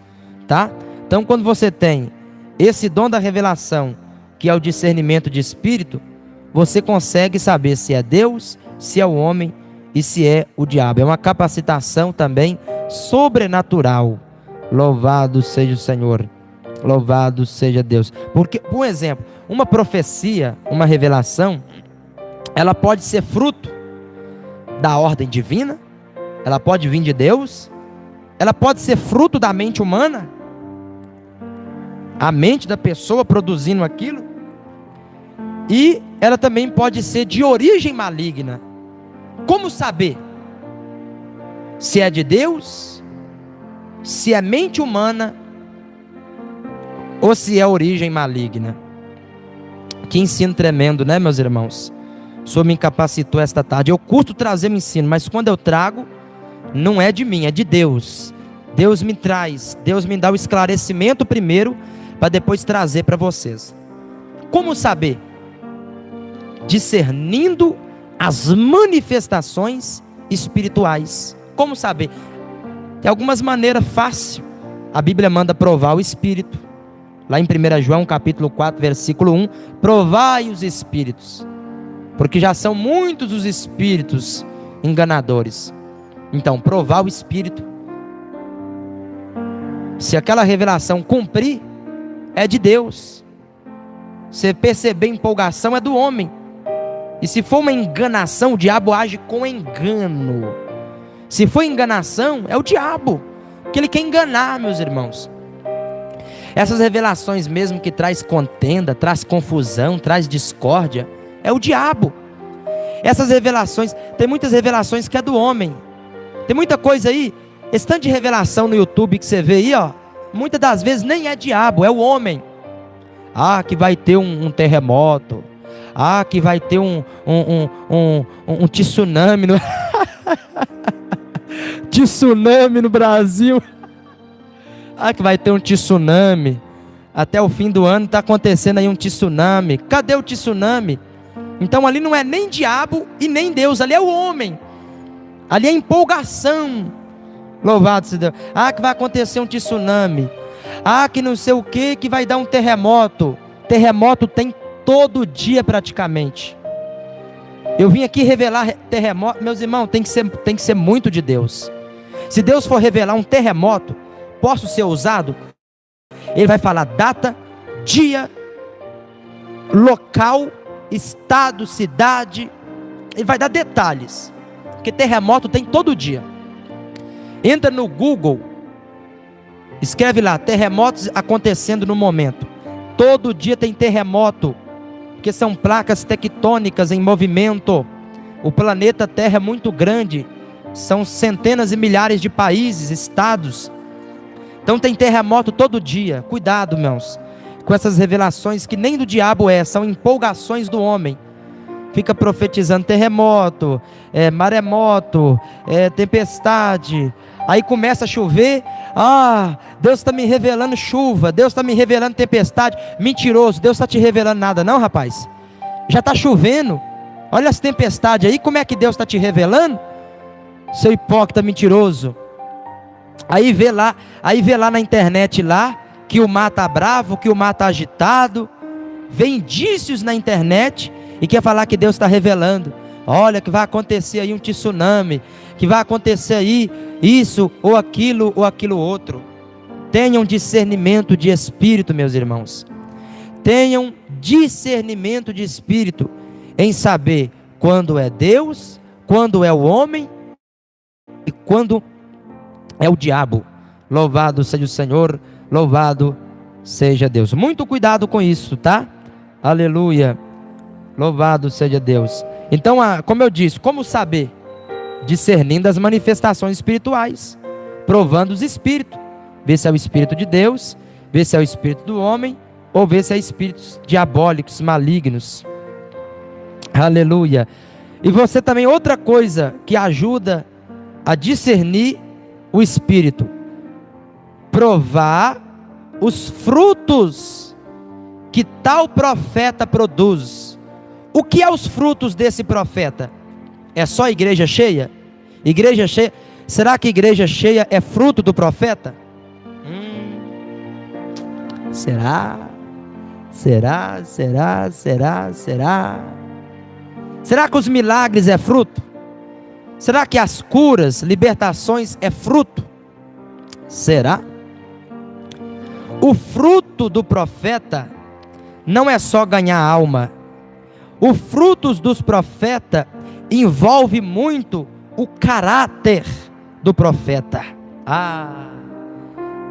tá? Então, quando você tem esse dom da revelação, que é o discernimento de espírito, você consegue saber se é Deus, se é o homem e se é o diabo. É uma capacitação também sobrenatural. Louvado seja o Senhor, louvado seja Deus. Porque, por exemplo, uma profecia, uma revelação, ela pode ser fruto da ordem divina, ela pode vir de Deus, ela pode ser fruto da mente humana, a mente da pessoa produzindo aquilo, e ela também pode ser de origem maligna. Como saber se é de Deus, se é mente humana ou se é origem maligna? Que ensino tremendo, né, meus irmãos? O Senhor me incapacitou esta tarde. Eu curto trazer o ensino, mas quando eu trago, não é de mim, é de Deus. Deus me traz, Deus me dá o esclarecimento primeiro, para depois trazer para vocês. Como saber? Discernindo as manifestações espirituais. Como saber? Tem algumas maneiras fáceis. A Bíblia manda provar o espírito. lá em 1 João capítulo 4, versículo 1, provai os espíritos, porque já são muitos os espíritos enganadores. Então, provar o espírito, se aquela revelação cumprir, é de Deus. Você perceber empolgação, é do homem. E se for uma enganação, o diabo age com engano. Se for enganação, é o diabo, que ele quer enganar, meus irmãos. Essas revelações mesmo que traz contenda, traz confusão, traz discórdia, é o diabo. Essas revelações, tem muitas revelações que é do homem. Tem muita coisa aí, esse tanto de revelação no YouTube que você vê aí, ó, muitas das vezes nem é diabo, é o homem. Ah, que vai ter um terremoto. Ah, que vai ter um tsunami no... tsunami no Brasil. Ah, que vai ter um tsunami. Até o fim do ano está acontecendo aí um tsunami. Cadê o tsunami? Então ali não é nem diabo e nem Deus, ali é o homem. Ali é empolgação. Louvado seja Deus. Ah, que vai acontecer um tsunami. Ah, que não sei o que vai dar um terremoto. Terremoto tem todo dia praticamente. Eu vim aqui revelar terremoto. Meus irmãos, tem que ser muito de Deus. Se Deus for revelar um terremoto, posso ser ousado? Ele vai falar data, dia, local, estado, cidade. Ele vai dar detalhes. Porque terremoto tem todo dia. Entra no Google, escreve lá, terremotos acontecendo no momento. Todo dia tem terremoto, porque são placas tectônicas em movimento. O planeta Terra é muito grande, são centenas e milhares de países, estados. Então tem terremoto todo dia. Cuidado, meus, com essas revelações que nem do diabo são empolgações do homem. Fica profetizando terremoto, maremoto, tempestade. Aí começa a chover. Ah, Deus está me revelando chuva, Deus está me revelando tempestade. Mentiroso, Deus está te revelando nada não, rapaz. Já está chovendo. Olha as tempestades aí, como é que Deus está te revelando? Seu hipócrita mentiroso. Aí vê lá na internet lá, que o mar está bravo, que o mar está agitado. Vê indícios na internet e quer falar que Deus está revelando. Olha que vai acontecer aí um tsunami, que vai acontecer aí isso ou aquilo outro. Tenham discernimento de espírito, meus irmãos. Tenham discernimento de espírito em saber quando é Deus, quando é o homem e quando é o diabo. Louvado seja o Senhor, louvado seja Deus. Muito cuidado com isso, tá? Aleluia. Louvado seja Deus. Então, como eu disse, como saber? Discernindo as manifestações espirituais, provando os espíritos, ver se é o espírito de Deus, ver se é o espírito do homem, ou ver se é espíritos diabólicos, malignos. Aleluia. E você também, outra coisa que ajuda a discernir o espírito, provar os frutos que tal profeta produz. O que é os frutos desse profeta? É só igreja cheia? Igreja cheia? Será que igreja cheia é fruto do profeta? Será? Será que os milagres é fruto? Será que as curas, libertações é fruto? Será? O fruto do profeta não é só ganhar alma. O fruto dos profetas envolve muito o caráter do profeta.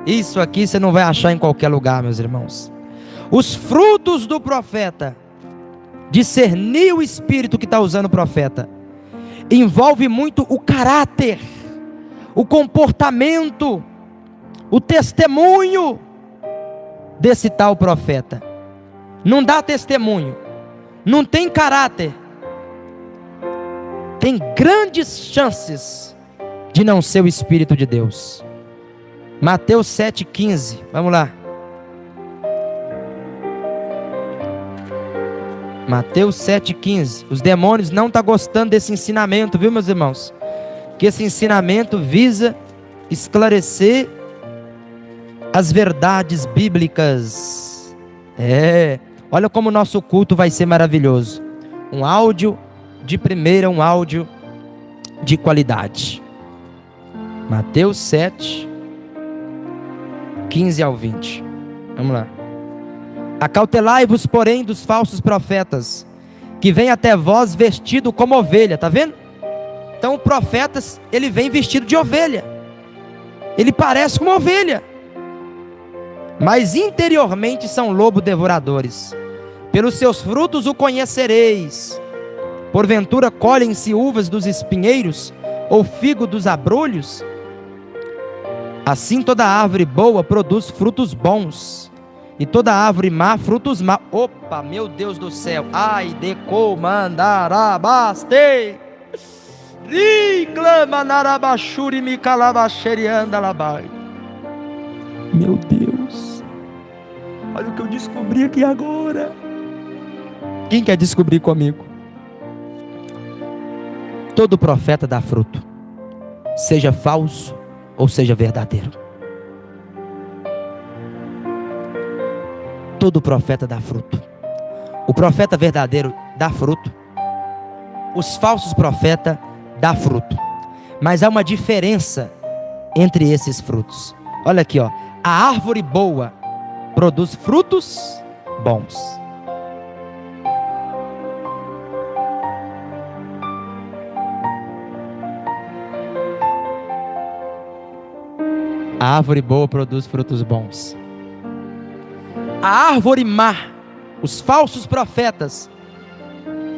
Isso aqui você não vai achar em qualquer lugar, meus irmãos. Os frutos do profeta, discernir o espírito que está usando o profeta, envolve muito o caráter, o comportamento, o testemunho desse tal profeta. Não dá testemunho, não tem caráter, tem grandes chances de não ser o Espírito de Deus. Mateus 7,15, vamos lá. Mateus 7,15. Os demônios não estão gostando desse ensinamento, viu, meus irmãos? Que esse ensinamento visa esclarecer as verdades bíblicas. Olha como o nosso culto vai ser maravilhoso. Um áudio de primeira, um áudio de qualidade. Mateus 7, 15 ao 20. Vamos lá. Acautelai-vos, porém, dos falsos profetas, que vêm até vós vestido como ovelha. Tá vendo? Então o profeta, ele vem vestido de ovelha. Ele parece uma ovelha, mas interiormente são lobo devoradores. Pelos seus frutos o conhecereis. Porventura colhem-se uvas dos espinheiros, ou figo dos abrolhos? Assim toda árvore boa produz frutos bons, e toda árvore má frutos maus. Opa, meu Deus do céu. Ai, decomandarabastei. Reclama narabachuri me calabacherianda labai. Meu Deus. Olha o que eu descobri aqui agora. Quem quer descobrir comigo? Todo profeta dá fruto, seja falso ou seja verdadeiro. Todo profeta dá fruto. O profeta verdadeiro dá fruto. Os falsos profetas dão fruto. Mas há uma diferença entre esses frutos. Olha aqui, ó. A árvore boa produz frutos bons. A árvore boa produz frutos bons. A árvore má, os falsos profetas,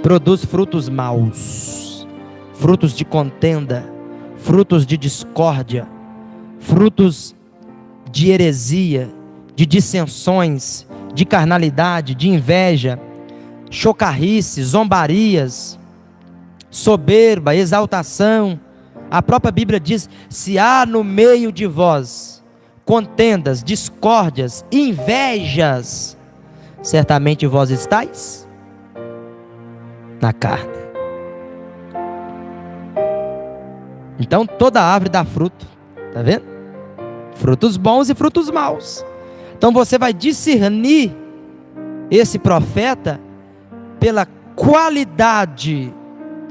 produz frutos maus, frutos de contenda, frutos de discórdia, frutos de heresia, de dissensões, de carnalidade, de inveja, chocarrice, zombarias, soberba, exaltação. A própria Bíblia diz: se há no meio de vós contendas, discórdias, invejas, certamente vós estáis na carne. Então toda árvore dá fruto, tá vendo? Frutos bons e frutos maus. Então você vai discernir esse profeta pela qualidade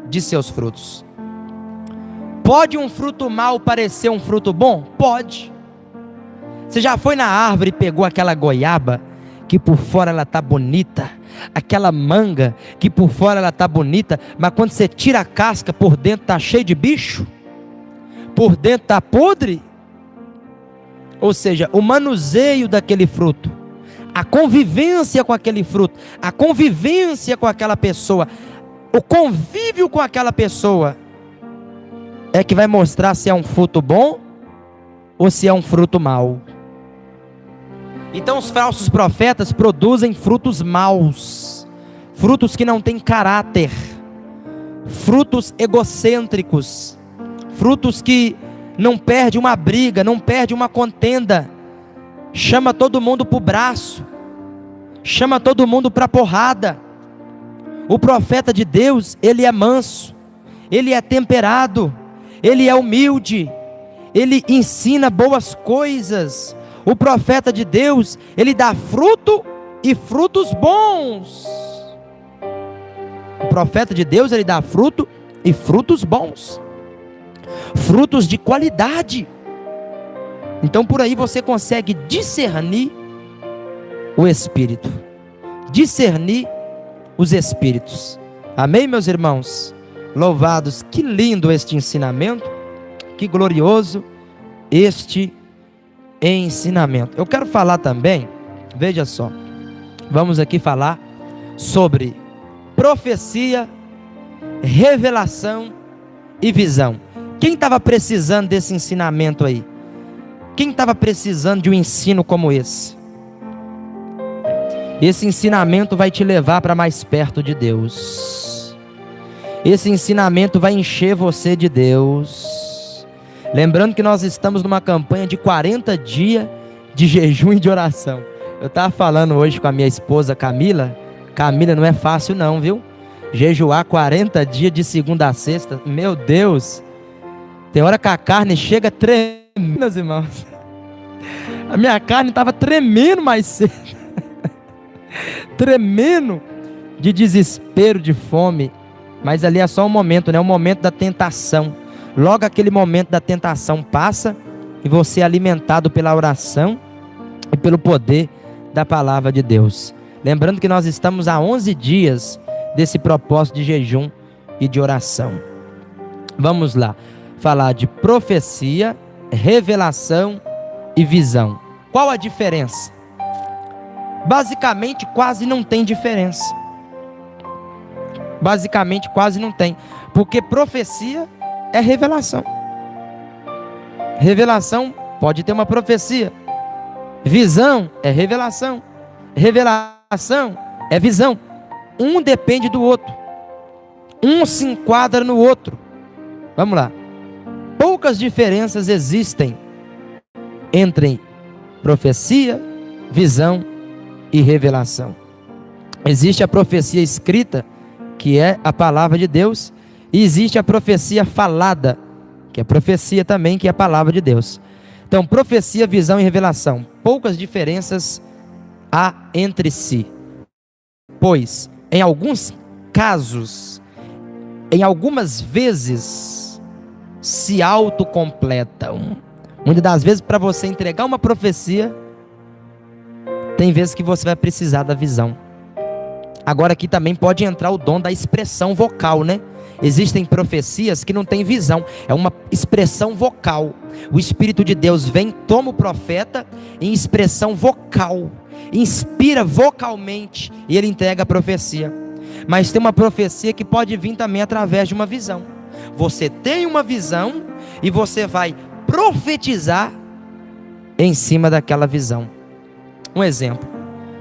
de seus frutos. Pode um fruto mau parecer um fruto bom? Pode. Você já foi na árvore e pegou aquela goiaba que por fora ela está bonita, aquela manga que por fora ela está bonita, mas quando você tira a casca, por dentro está cheio de bicho? Por dentro está podre? Ou seja, o manuseio daquele fruto, a convivência com aquele fruto, a convivência com aquela pessoa, o convívio com aquela pessoa, é que vai mostrar se é um fruto bom ou se é um fruto mau. Então os falsos profetas produzem frutos maus, frutos que não têm caráter, frutos egocêntricos, frutos que não perde uma briga, não perde uma contenda, chama todo mundo para o braço, chama todo mundo para a porrada. O profeta de Deus, ele é manso, ele é temperado, ele é humilde, ele ensina boas coisas. O profeta de Deus, ele dá fruto e frutos bons. O profeta de Deus, ele dá fruto e frutos bons, frutos de qualidade. Então por aí você consegue discernir o Espírito, discernir os Espíritos. Amém, meus irmãos? Louvados, que lindo este ensinamento, que glorioso este ensinamento. Eu quero falar também, veja só, vamos aqui falar sobre profecia, revelação e visão. Quem estava precisando desse ensinamento aí? Quem estava precisando de um ensino como esse? Esse ensinamento vai te levar para mais perto de Deus. Esse ensinamento vai encher você de Deus. Lembrando que nós estamos numa campanha de 40 dias de jejum e de oração. Eu estava falando hoje com a minha esposa Camila. Camila, não é fácil não, viu? Jejuar 40 dias de segunda a sexta. Meu Deus. Tem hora que a carne chega tremendo, meus irmãos. A minha carne estava tremendo mais cedo. tremendo de desespero, de fome. Mas ali é só um momento, né? O momento da tentação. Logo aquele momento da tentação passa e você é alimentado pela oração e pelo poder da palavra de Deus. Lembrando que nós estamos há 11 dias desse propósito de jejum e de oração. Vamos lá, falar de profecia, revelação e visão. Qual a diferença? Basicamente quase não tem diferença. Basicamente quase não tem, porque profecia é revelação. Revelação pode ter uma profecia. Visão é revelação. Revelação é visão. Um depende do outro. Um se enquadra no outro. Vamos lá. Poucas diferenças existem entre profecia, visão e revelação. Existe a profecia escrita, que é a palavra de Deus, e existe a profecia falada, que é a profecia também, que é a palavra de Deus. Então, profecia, visão e revelação, poucas diferenças há entre si, pois em alguns casos, em algumas vezes, se autocompletam. Muitas das vezes, para você entregar uma profecia, tem vezes que você vai precisar da visão. Agora aqui também pode entrar o dom da expressão vocal, né? Existem profecias que não têm visão, é uma expressão vocal. O Espírito de Deus vem, toma o profeta em expressão vocal, inspira vocalmente e ele entrega a profecia. Mas tem uma profecia que pode vir também através de uma visão. Você tem uma visão e você vai profetizar em cima daquela visão. Um exemplo.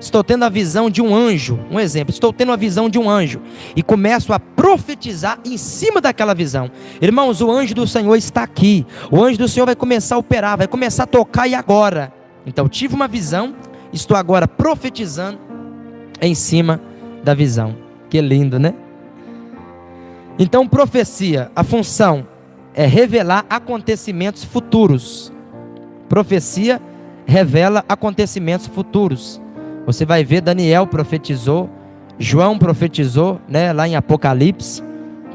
Estou tendo a visão de um anjo, um exemplo, estou tendo a visão de um anjo, e começo a profetizar em cima daquela visão. Irmãos, o anjo do Senhor está aqui, o anjo do Senhor vai começar a operar, vai começar a tocar, e agora? Então tive uma visão, estou agora profetizando em cima da visão. Que lindo, né? Então profecia, a função é revelar acontecimentos futuros. Profecia revela acontecimentos futuros. Você vai ver, Daniel profetizou, João profetizou, né, lá em Apocalipse.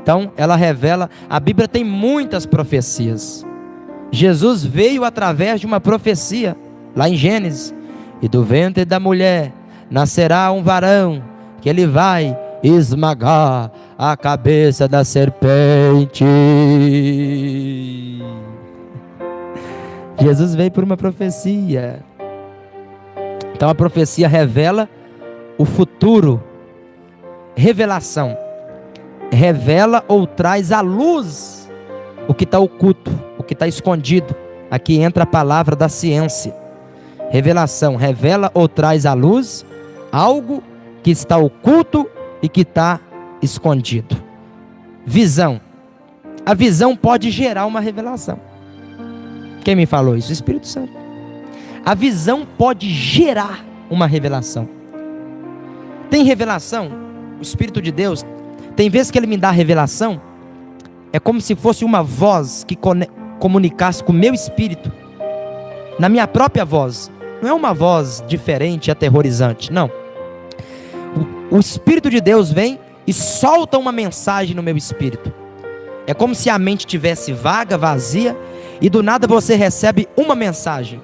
Então ela revela, a Bíblia tem muitas profecias. Jesus veio através de uma profecia, lá em Gênesis. E do ventre da mulher nascerá um varão, que ele vai esmagar a cabeça da serpente. Jesus veio por uma profecia. Então a profecia revela o futuro. Revelação revela ou traz à luz o que está oculto, o que está escondido. Aqui entra a palavra da ciência. Revelação revela ou traz à luz algo que está oculto e que está escondido. Visão. A visão pode gerar uma revelação. Quem me falou isso? O Espírito Santo. A visão pode gerar uma revelação. Tem revelação, o Espírito de Deus, tem vezes que Ele me dá revelação, é como se fosse uma voz que comunicasse com o meu espírito, na minha própria voz. Não é uma voz diferente e aterrorizante, não. O Espírito de Deus vem e solta uma mensagem no meu espírito. É como se a mente tivesse vaga, vazia, e do nada você recebe uma mensagem.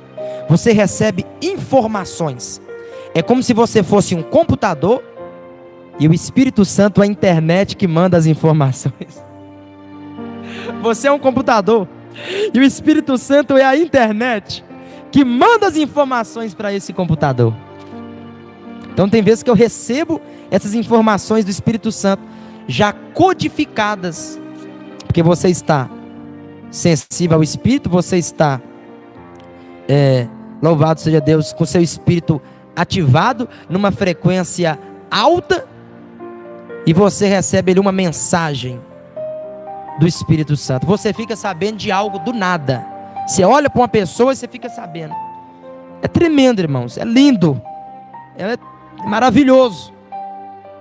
Você recebe informações. É como se você fosse um computador e o Espírito Santo é a internet que manda as informações. Você é um computador e o Espírito Santo é a internet que manda as informações para esse computador. Então tem vezes que eu recebo essas informações do Espírito Santo já codificadas, porque você está sensível ao Espírito, você está louvado seja Deus, com seu espírito ativado numa frequência alta, e você recebe ali uma mensagem do Espírito Santo. Você fica sabendo de algo do nada. Você olha para uma pessoa e você fica sabendo. É tremendo, irmãos, é lindo, é maravilhoso.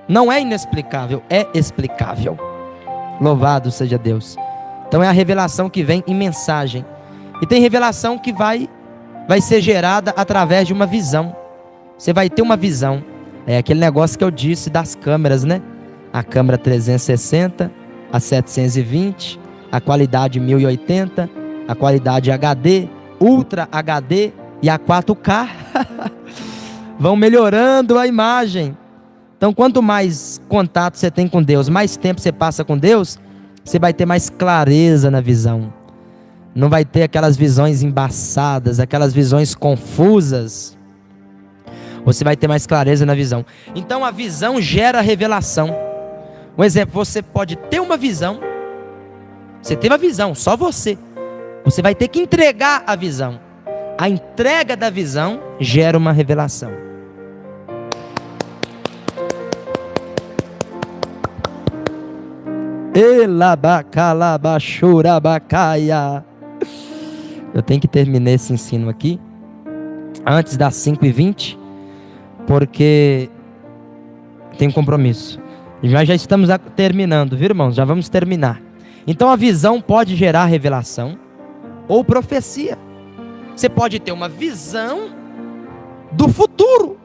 Não é inexplicável, é explicável. Louvado seja Deus. Então é a revelação que vem em mensagem. E tem revelação que vai ser gerada através de uma visão. Você vai ter uma visão. É aquele negócio que eu disse das câmeras, né? A câmera 360, a 720, a qualidade 1080, a qualidade HD, Ultra HD e a 4K. Vão melhorando a imagem. Então, quanto mais contato você tem com Deus, mais tempo você passa com Deus, você vai ter mais clareza na visão. Não vai ter aquelas visões embaçadas, aquelas visões confusas. Você vai ter mais clareza na visão. Então a visão gera revelação. Um exemplo, você pode ter uma visão. Você teve a visão, só você. Você vai ter que entregar a visão. A entrega da visão gera uma revelação. Elabacalabachurabacaia. Eu tenho que terminar esse ensino aqui antes das 5h20, porque tem um compromisso. Já estamos terminando, viu, irmãos? Já vamos terminar. Então a visão pode gerar revelação ou profecia. Você pode ter uma visão do futuro.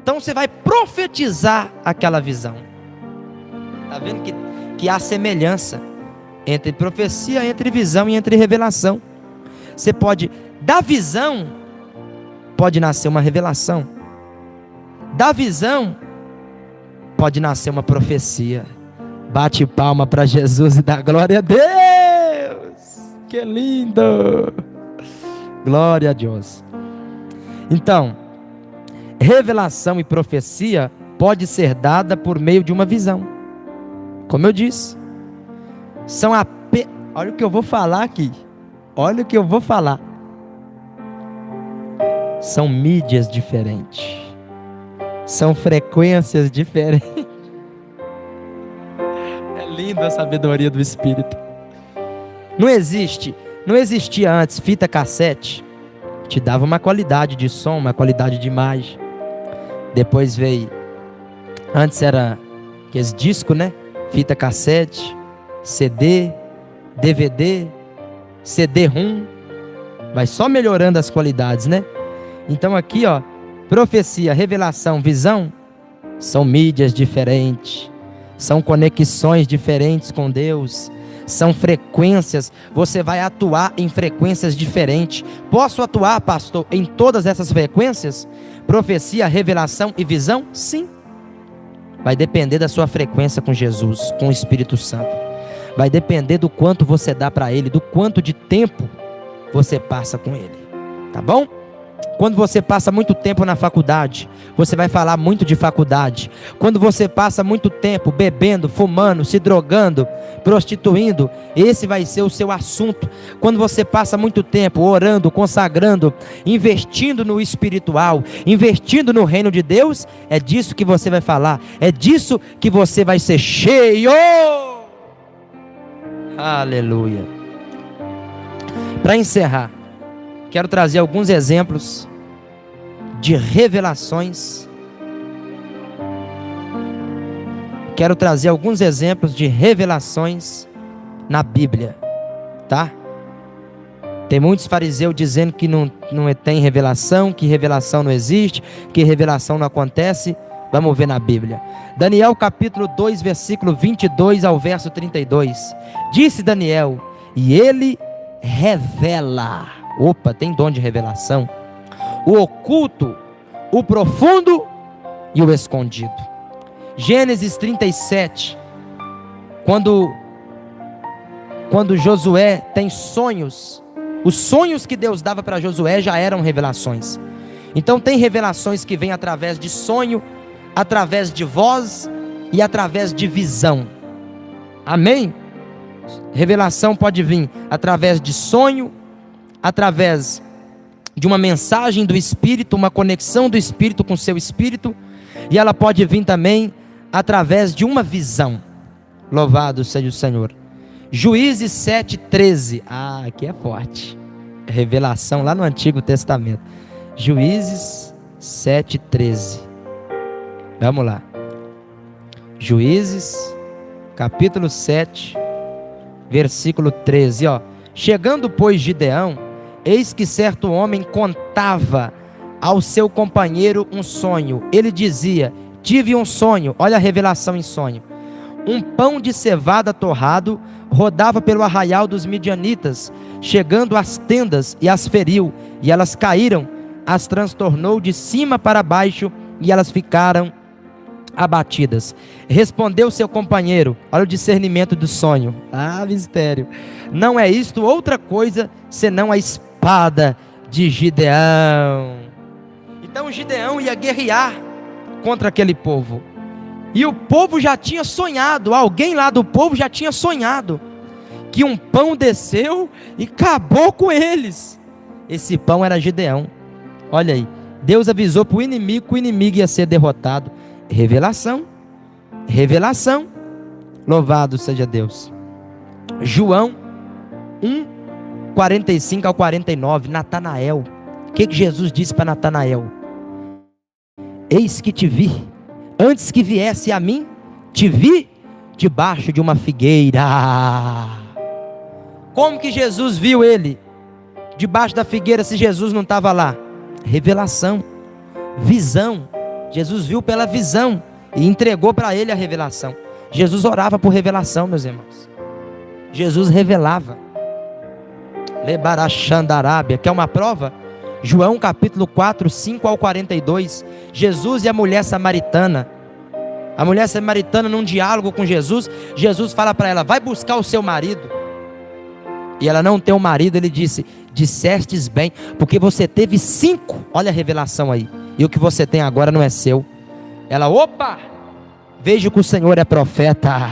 Então você vai profetizar aquela visão. Está vendo que há semelhança entre profecia, entre visão e entre revelação. Você pode, da visão, pode nascer uma revelação. Da visão, pode nascer uma profecia. Bate palma para Jesus e dá glória a Deus. Que lindo. Glória a Deus. Então, revelação e profecia pode ser dada por meio de uma visão. Como eu disse, olha o que eu vou falar aqui. Olha o que eu vou falar. São mídias diferentes. São frequências diferentes. É linda a sabedoria do Espírito. Não existia antes fita cassete. Te dava uma qualidade de som, uma qualidade de imagem. Depois veio, antes era aqueles discos, né? Fita cassete, CD, DVD, CD-ROM. Vai só melhorando as qualidades, né? Então aqui, ó, profecia, revelação, visão, são mídias diferentes, são conexões diferentes com Deus, são frequências. Você vai atuar em frequências diferentes. Posso atuar, pastor, em todas essas frequências? Profecia, revelação e visão? Sim. Vai depender da sua frequência com Jesus, com o Espírito Santo. Vai depender do quanto você dá para Ele, do quanto de tempo você passa com Ele. Tá bom? Quando você passa muito tempo na faculdade, você vai falar muito de faculdade. Quando você passa muito tempo bebendo, fumando, se drogando, prostituindo, esse vai ser o seu assunto. Quando você passa muito tempo orando, consagrando, investindo no espiritual, investindo no reino de Deus, é disso que você vai falar. É disso que você vai ser cheio. Aleluia. Para encerrar, quero trazer alguns exemplos de revelações. Quero trazer alguns exemplos de revelações na Bíblia, tá? Tem muitos fariseus dizendo que não tem revelação, que revelação não existe, que revelação não acontece. Vamos ver na Bíblia. Daniel capítulo 2, versículo 22 ao verso 32. Disse Daniel, e ele revela. Opa, tem dom de revelação. O oculto, o profundo e o escondido. Gênesis 37. Quando Josué tem sonhos, os sonhos que Deus dava para Josué já eram revelações. Então tem revelações que vêm através de sonho, através de voz e através de visão. Amém? Revelação pode vir através de sonho, através de uma mensagem do Espírito, uma conexão do Espírito com o seu Espírito, e ela pode vir também através de uma visão. Louvado seja o Senhor. Juízes 7:13. Aqui é forte. Revelação lá no Antigo Testamento. Juízes 7:13. Vamos lá. Juízes, capítulo 7, versículo 13, ó. Chegando, pois, Gideão, eis que certo homem contava ao seu companheiro um sonho. Ele dizia: tive um sonho. Olha a revelação em sonho. Um pão de cevada torrado rodava pelo arraial dos midianitas, chegando às tendas e as feriu, e elas caíram, as transtornou de cima para baixo, e elas ficaram abatidas. Respondeu seu companheiro, olha o discernimento do sonho. Ah, mistério. Não é isto outra coisa senão a espada de Gideão. Então Gideão ia guerrear contra aquele povo. E o povo já tinha sonhado, alguém lá do povo já tinha sonhado, que um pão desceu e acabou com eles. Esse pão era Gideão. Olha aí, Deus avisou para o inimigo que o inimigo ia ser derrotado. Revelação, revelação, louvado seja Deus. João 1, 45 ao 49, Natanael. O que Jesus disse para Natanael? Eis que te vi, antes que viesse a mim, te vi debaixo de uma figueira. Como que Jesus viu ele debaixo da figueira se Jesus não estava lá? Revelação, visão. Jesus viu pela visão e entregou para ele a revelação. Jesus orava por revelação, meus irmãos. Jesus revelava. Lebarachandarábia, quer uma prova? João capítulo 4, 5 ao 42. Jesus e a mulher samaritana. A mulher samaritana num diálogo com Jesus. Jesus fala para ela: vai buscar o seu marido. E ela não tem um marido. Ele disse: dissestes bem, porque você teve 5. Olha a revelação aí. E o que você tem agora não é seu. Ela: opa, vejo que o Senhor é profeta.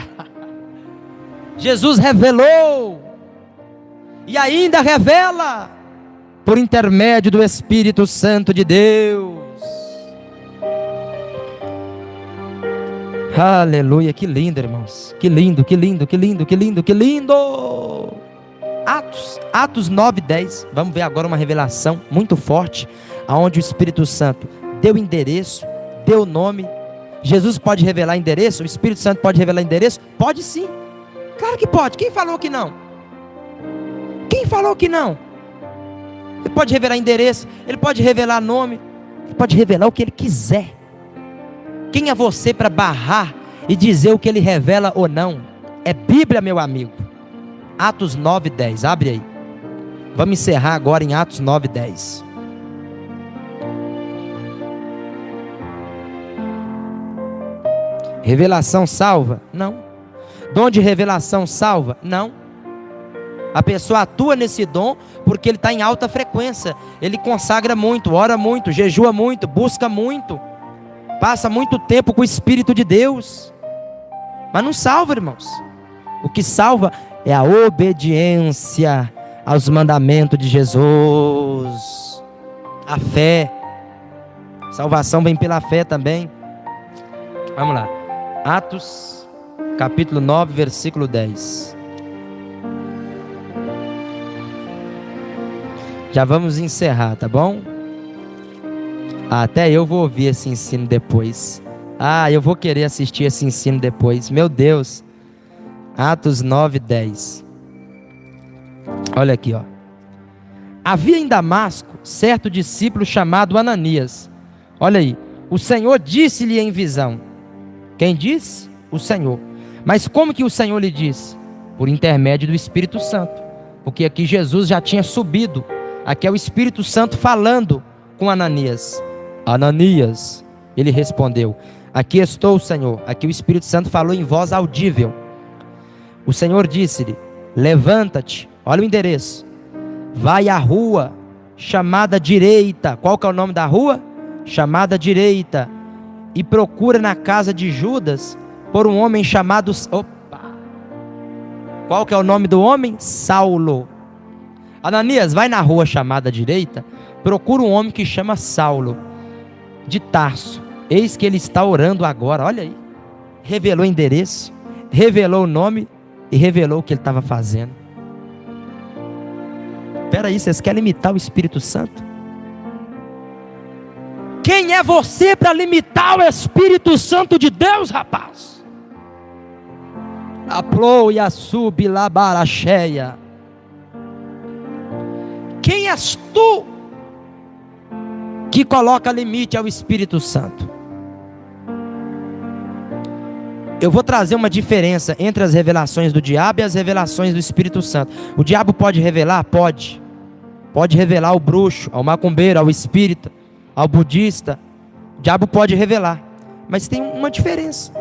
Jesus revelou. E ainda revela por intermédio do Espírito Santo de Deus. Aleluia, que lindo, irmãos. Que lindo, que lindo, que lindo, que lindo, que lindo. Atos 9, 10. Vamos ver agora uma revelação muito forte, aonde o Espírito Santo deu endereço, deu nome. Jesus pode revelar endereço? O Espírito Santo pode revelar endereço? Pode sim. Claro que pode. Quem falou que não? Quem falou que não? Ele pode revelar endereço, ele pode revelar nome, ele pode revelar o que ele quiser. Quem é você para barrar e dizer o que ele revela ou não? É Bíblia, meu amigo. Atos 9, 10, abre aí. Vamos encerrar agora em Atos 9, 10. Revelação salva? Não. Dom de revelação salva? Não. A pessoa atua nesse dom porque ele está em alta frequência. Ele consagra muito, ora muito, jejua muito, busca muito, passa muito tempo com o Espírito de Deus. Mas não salva, irmãos. O que salva é a obediência aos mandamentos de Jesus. A fé. Salvação vem pela fé também. Vamos lá. Atos, capítulo 9, versículo 10. Já vamos encerrar, tá bom? Até eu vou ouvir esse ensino depois. Eu vou querer assistir esse ensino depois. Meu Deus. Atos 9, 10. Olha aqui, ó. Havia em Damasco certo discípulo chamado Ananias. Olha aí. O Senhor disse-lhe em visão. Quem disse? O Senhor. Mas como que o Senhor lhe disse? Por intermédio do Espírito Santo. Porque aqui Jesus já tinha subido. Aqui é o Espírito Santo falando com Ananias. Ananias, ele respondeu: aqui estou, Senhor. Aqui o Espírito Santo falou em voz audível. O Senhor disse-lhe: levanta-te, olha o endereço, vai à rua chamada direita. Qual que é o nome da rua? Chamada direita. E procura na casa de Judas por um homem chamado... Qual que é o nome do homem? Saulo. Ananias, vai na rua chamada direita, procura um homem que chama Saulo, de Tarso. Eis que ele está orando agora. Olha aí. Revelou o endereço, revelou o nome e revelou o que ele estava fazendo. Espera aí, vocês querem limitar o Espírito Santo? Quem é você para limitar o Espírito Santo de Deus, rapaz? Aplou e a sub labaracheia. Quem és tu que coloca limite ao Espírito Santo. Eu vou trazer uma diferença entre as revelações do diabo e as revelações do Espírito Santo. O diabo pode revelar? Pode. Pode revelar ao bruxo, ao macumbeiro, ao espírita, ao budista. O diabo pode revelar. Mas tem uma diferença.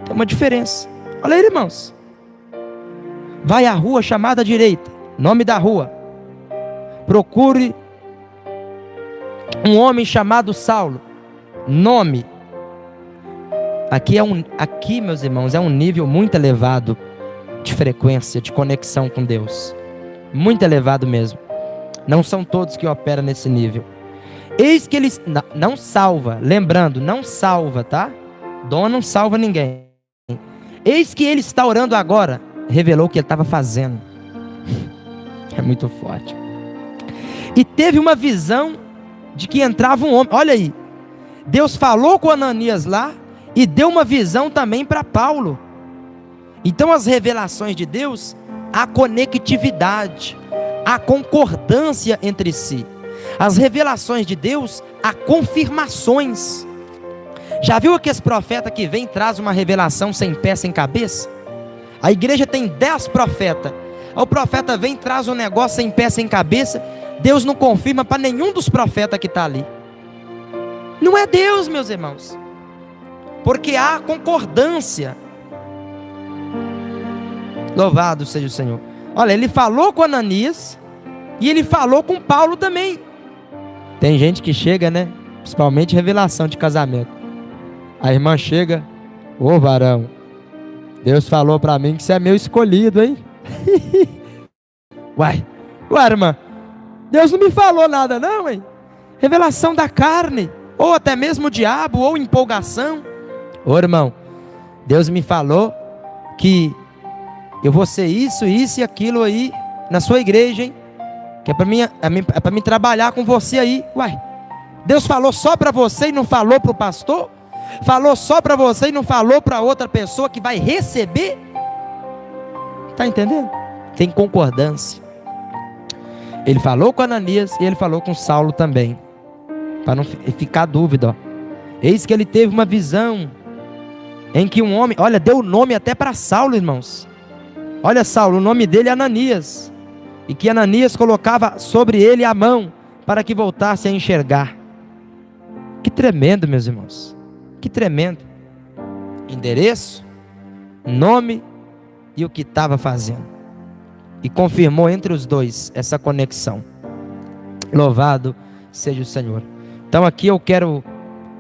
Tem uma diferença. Olha aí, irmãos. Vai à rua chamada direita. Nome da rua. Procure um homem chamado Saulo. Nome. Aqui, meus irmãos, é um nível muito elevado de frequência, de conexão com Deus. Muito elevado mesmo. Não são todos que operam nesse nível. Eis que ele não salva. Lembrando, não salva, tá? Dom não salva ninguém. Eis que ele está orando agora. Revelou o que ele estava fazendo. É muito forte. E teve uma visão de que entrava um homem. Olha aí. Deus falou com Ananias lá. E deu uma visão também para Paulo. Então as revelações de Deus, há conectividade, há concordância entre si. As revelações de Deus, há confirmações. Já viu aqueles profetas que vem e traz uma revelação sem pé, sem cabeça? A igreja tem 10 profetas. O profeta vem e traz um negócio sem pé, sem cabeça. Deus não confirma para nenhum dos profetas que está ali. Não é Deus, meus irmãos. Porque há concordância. Louvado seja o Senhor. Olha, ele falou com Ananias e ele falou com Paulo também. Tem gente que chega, né? Principalmente revelação de casamento. A irmã chega: ô varão, Deus falou para mim que você é meu escolhido, hein? Uai, irmã, Deus não me falou nada não, hein? Revelação da carne, ou até mesmo o diabo, ou empolgação. Ô irmão, Deus me falou que eu vou ser isso e aquilo aí na sua igreja, hein? Que é para mim trabalhar com você aí. Uai, Deus falou só para você e não falou para o pastor? Falou só para você e não falou para outra pessoa que vai receber? Está entendendo? Tem concordância. Ele falou com Ananias e ele falou com Saulo também. Para não ficar dúvida, ó. Eis que ele teve uma visão em que um homem, olha, deu o nome até para Saulo, irmãos. Olha, Saulo, o nome dele é Ananias. E que Ananias colocava sobre ele a mão para que voltasse a enxergar. Que tremendo, meus irmãos. Que tremendo. Endereço, nome e o que estava fazendo. E confirmou entre os dois essa conexão. Louvado seja o Senhor. Então aqui eu quero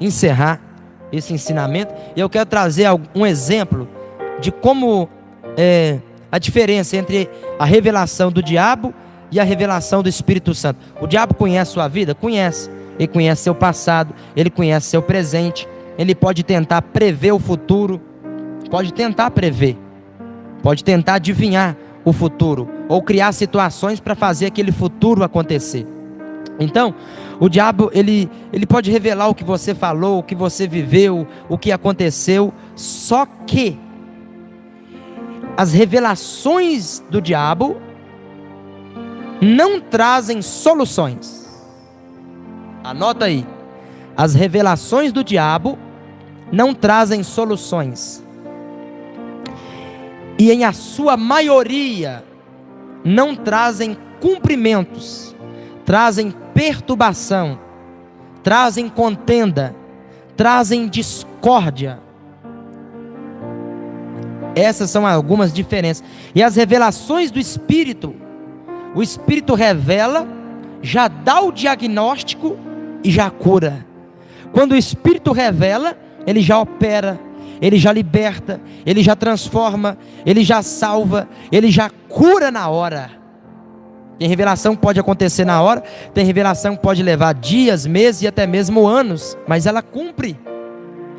encerrar esse ensinamento. E eu quero trazer um exemplo de como a diferença entre a revelação do diabo e a revelação do Espírito Santo. O diabo conhece sua vida? Conhece. Ele conhece seu passado, ele conhece seu presente. Ele pode tentar prever o futuro. Pode tentar prever. Pode tentar adivinhar o futuro. Ou criar situações para fazer aquele futuro acontecer. Então, o diabo, ele pode revelar o que você falou, o que você viveu, o que aconteceu. Só que as revelações do diabo não trazem soluções. Anota aí. As revelações do diabo não trazem soluções. E em a sua maioria não trazem cumprimentos. Trazem perturbação, trazem contenda, trazem discórdia. Essas são algumas diferenças. E as revelações do Espírito, o Espírito revela, já dá o diagnóstico e já cura. Quando o Espírito revela, ele já opera, ele já liberta, ele já transforma, ele já salva, ele já cura na hora. Tem revelação que pode acontecer na hora, tem revelação que pode levar dias, meses e até mesmo anos, mas ela cumpre.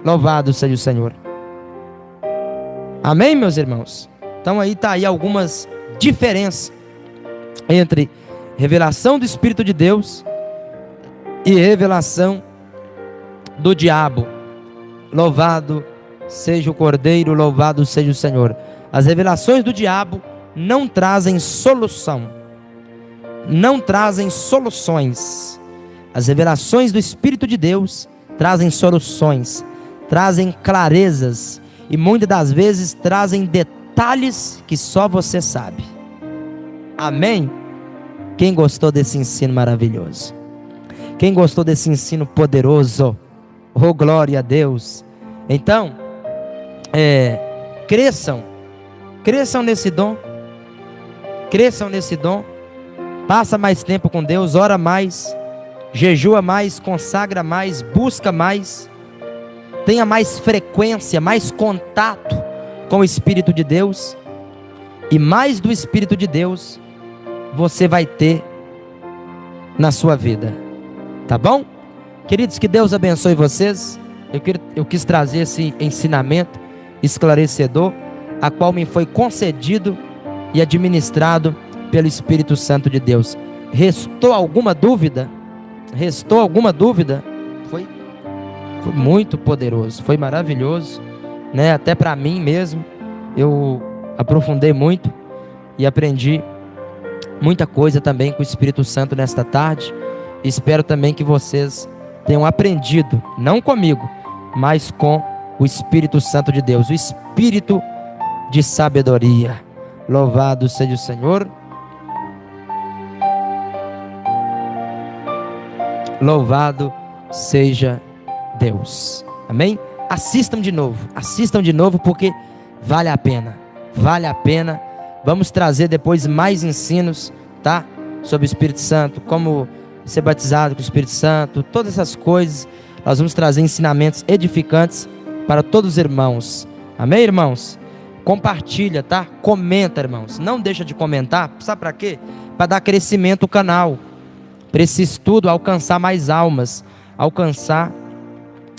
Louvado seja o Senhor. Amém, meus irmãos? Então aí está aí algumas diferenças entre revelação do Espírito de Deus e revelação do diabo. Louvado seja o Cordeiro, louvado seja o Senhor. As revelações do diabo não trazem solução. Não trazem soluções, As revelações do Espírito de Deus trazem soluções, trazem clarezas e muitas das vezes trazem detalhes que só você sabe. Amém? Quem gostou desse ensino maravilhoso? Quem gostou desse ensino poderoso? Oh, glória a Deus! Então, cresçam nesse dom, passa mais tempo com Deus, ora mais, jejua mais, consagra mais, busca mais, tenha mais frequência, mais contato com o Espírito de Deus, e mais do Espírito de Deus você vai ter na sua vida, tá bom? Queridos, que Deus abençoe vocês. Eu quis trazer esse ensinamento esclarecedor, a qual me foi concedido e administrado pelo Espírito Santo de Deus. Restou alguma dúvida? Foi muito poderoso, foi maravilhoso, né? Até para mim mesmo, eu aprofundei muito e aprendi muita coisa também com o Espírito Santo nesta tarde. Espero também que vocês tenham aprendido, não comigo, mas com o Espírito Santo de Deus, o Espírito de sabedoria. Louvado seja o Senhor. Louvado seja Deus. Amém? Assistam de novo, porque vale a pena. Vamos trazer depois mais ensinos, tá? Sobre o Espírito Santo, como ser batizado com o Espírito Santo, todas essas coisas. Nós vamos trazer ensinamentos edificantes para todos os irmãos. Amém, irmãos? Compartilha, tá? Comenta, irmãos. Não deixa de comentar. Sabe para quê? Para dar crescimento ao canal. Para esse estudo alcançar mais almas, alcançar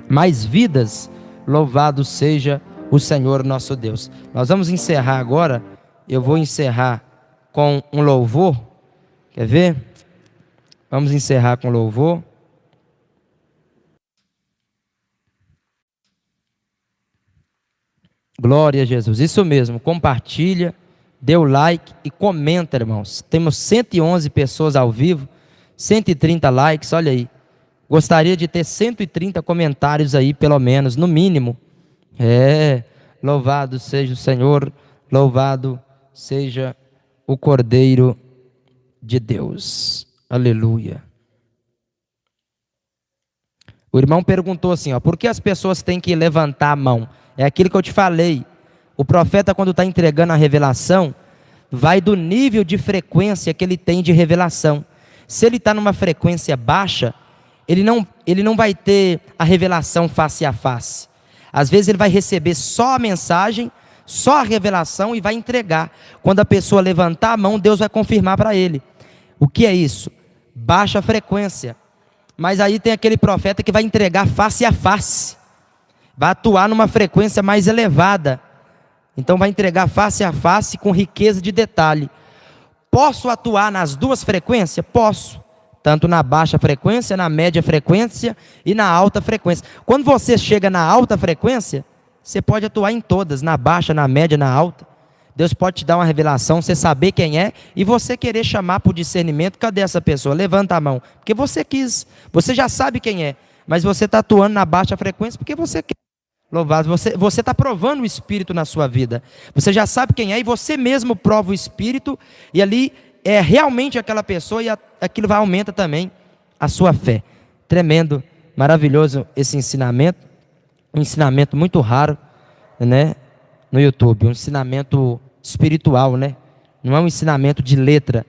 mais vidas. Louvado seja o Senhor nosso Deus. Nós vamos encerrar agora. Eu vou encerrar com um louvor. Quer ver? Vamos encerrar com louvor. Glória a Jesus. Isso mesmo. Compartilha, dê o like e comenta, irmãos. Temos 111 pessoas ao vivo, 130 likes, olha aí. Gostaria de ter 130 comentários aí, pelo menos, no mínimo. Louvado seja o Senhor, louvado seja o Cordeiro de Deus. Aleluia. O irmão perguntou assim, por que as pessoas têm que levantar a mão? É aquilo que eu te falei. O profeta, quando está entregando a revelação, vai do nível de frequência que ele tem de revelação. Se ele está numa frequência baixa, ele não vai ter a revelação face a face. Às vezes ele vai receber só a mensagem, só a revelação e vai entregar. Quando a pessoa levantar a mão, Deus vai confirmar para ele. O que é isso? Baixa frequência. Mas aí tem aquele profeta que vai entregar face a face. Vai atuar numa frequência mais elevada. Então vai entregar face a face com riqueza de detalhe. Posso atuar nas duas frequências? Posso. Tanto na baixa frequência, na média frequência e na alta frequência. Quando você chega na alta frequência, você pode atuar em todas, na baixa, na média, na alta. Deus pode te dar uma revelação, você saber quem é e você querer chamar por discernimento. Cadê essa pessoa? Levanta a mão. Porque você quis, você já sabe quem é, mas você está atuando na baixa frequência porque você quer. Louvado, você está provando o Espírito na sua vida. Você já sabe quem é e você mesmo prova o Espírito. E ali é realmente aquela pessoa e aquilo vai aumentar também a sua fé. Tremendo, maravilhoso esse ensinamento. Um ensinamento muito raro, né? No YouTube. Um ensinamento espiritual, né? Não é um ensinamento de letra.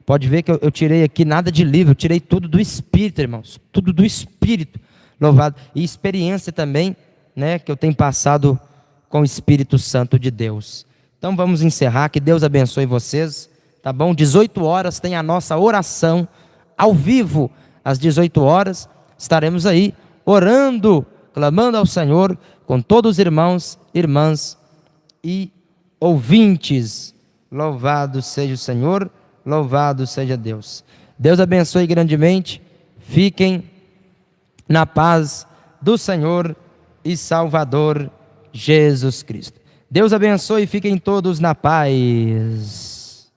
Pode ver que eu tirei aqui nada de livro. Eu tirei tudo do Espírito, irmãos. Tudo do Espírito. Louvado. E experiência também, né, que eu tenho passado com o Espírito Santo de Deus. Então vamos encerrar, que Deus abençoe vocês, tá bom? 18 horas tem a nossa oração ao vivo, às 18 horas estaremos aí orando, clamando ao Senhor com todos os irmãos, irmãs e ouvintes. Louvado seja o Senhor, louvado seja Deus. Deus abençoe grandemente, fiquem na paz do Senhor e Salvador Jesus Cristo. Deus abençoe e fiquem todos na paz.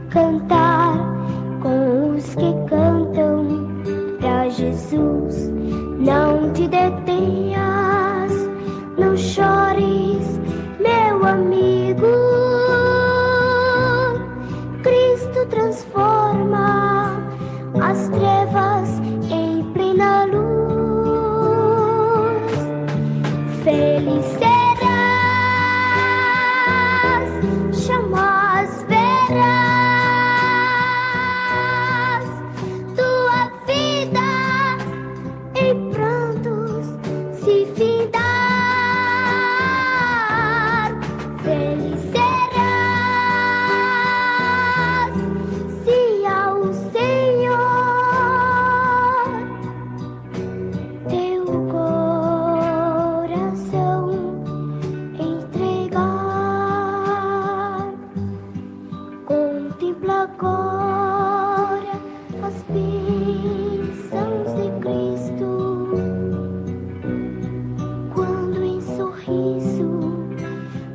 cantar com os que cantam pra Jesus. Não te detenhas, não chores, meu amigo. Cristo transforma as trevas em plena luz. Feliz serás, jamais verás tua vida em prantos se findar. Feliz serás se ao Senhor teu coração entregar. Contempla agora as bênçãos de Cristo, quando em sorriso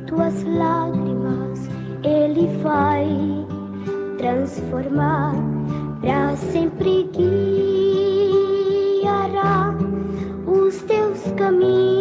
tuas lágrimas Ele vai transformar, pra sempre guiará os teus caminhos.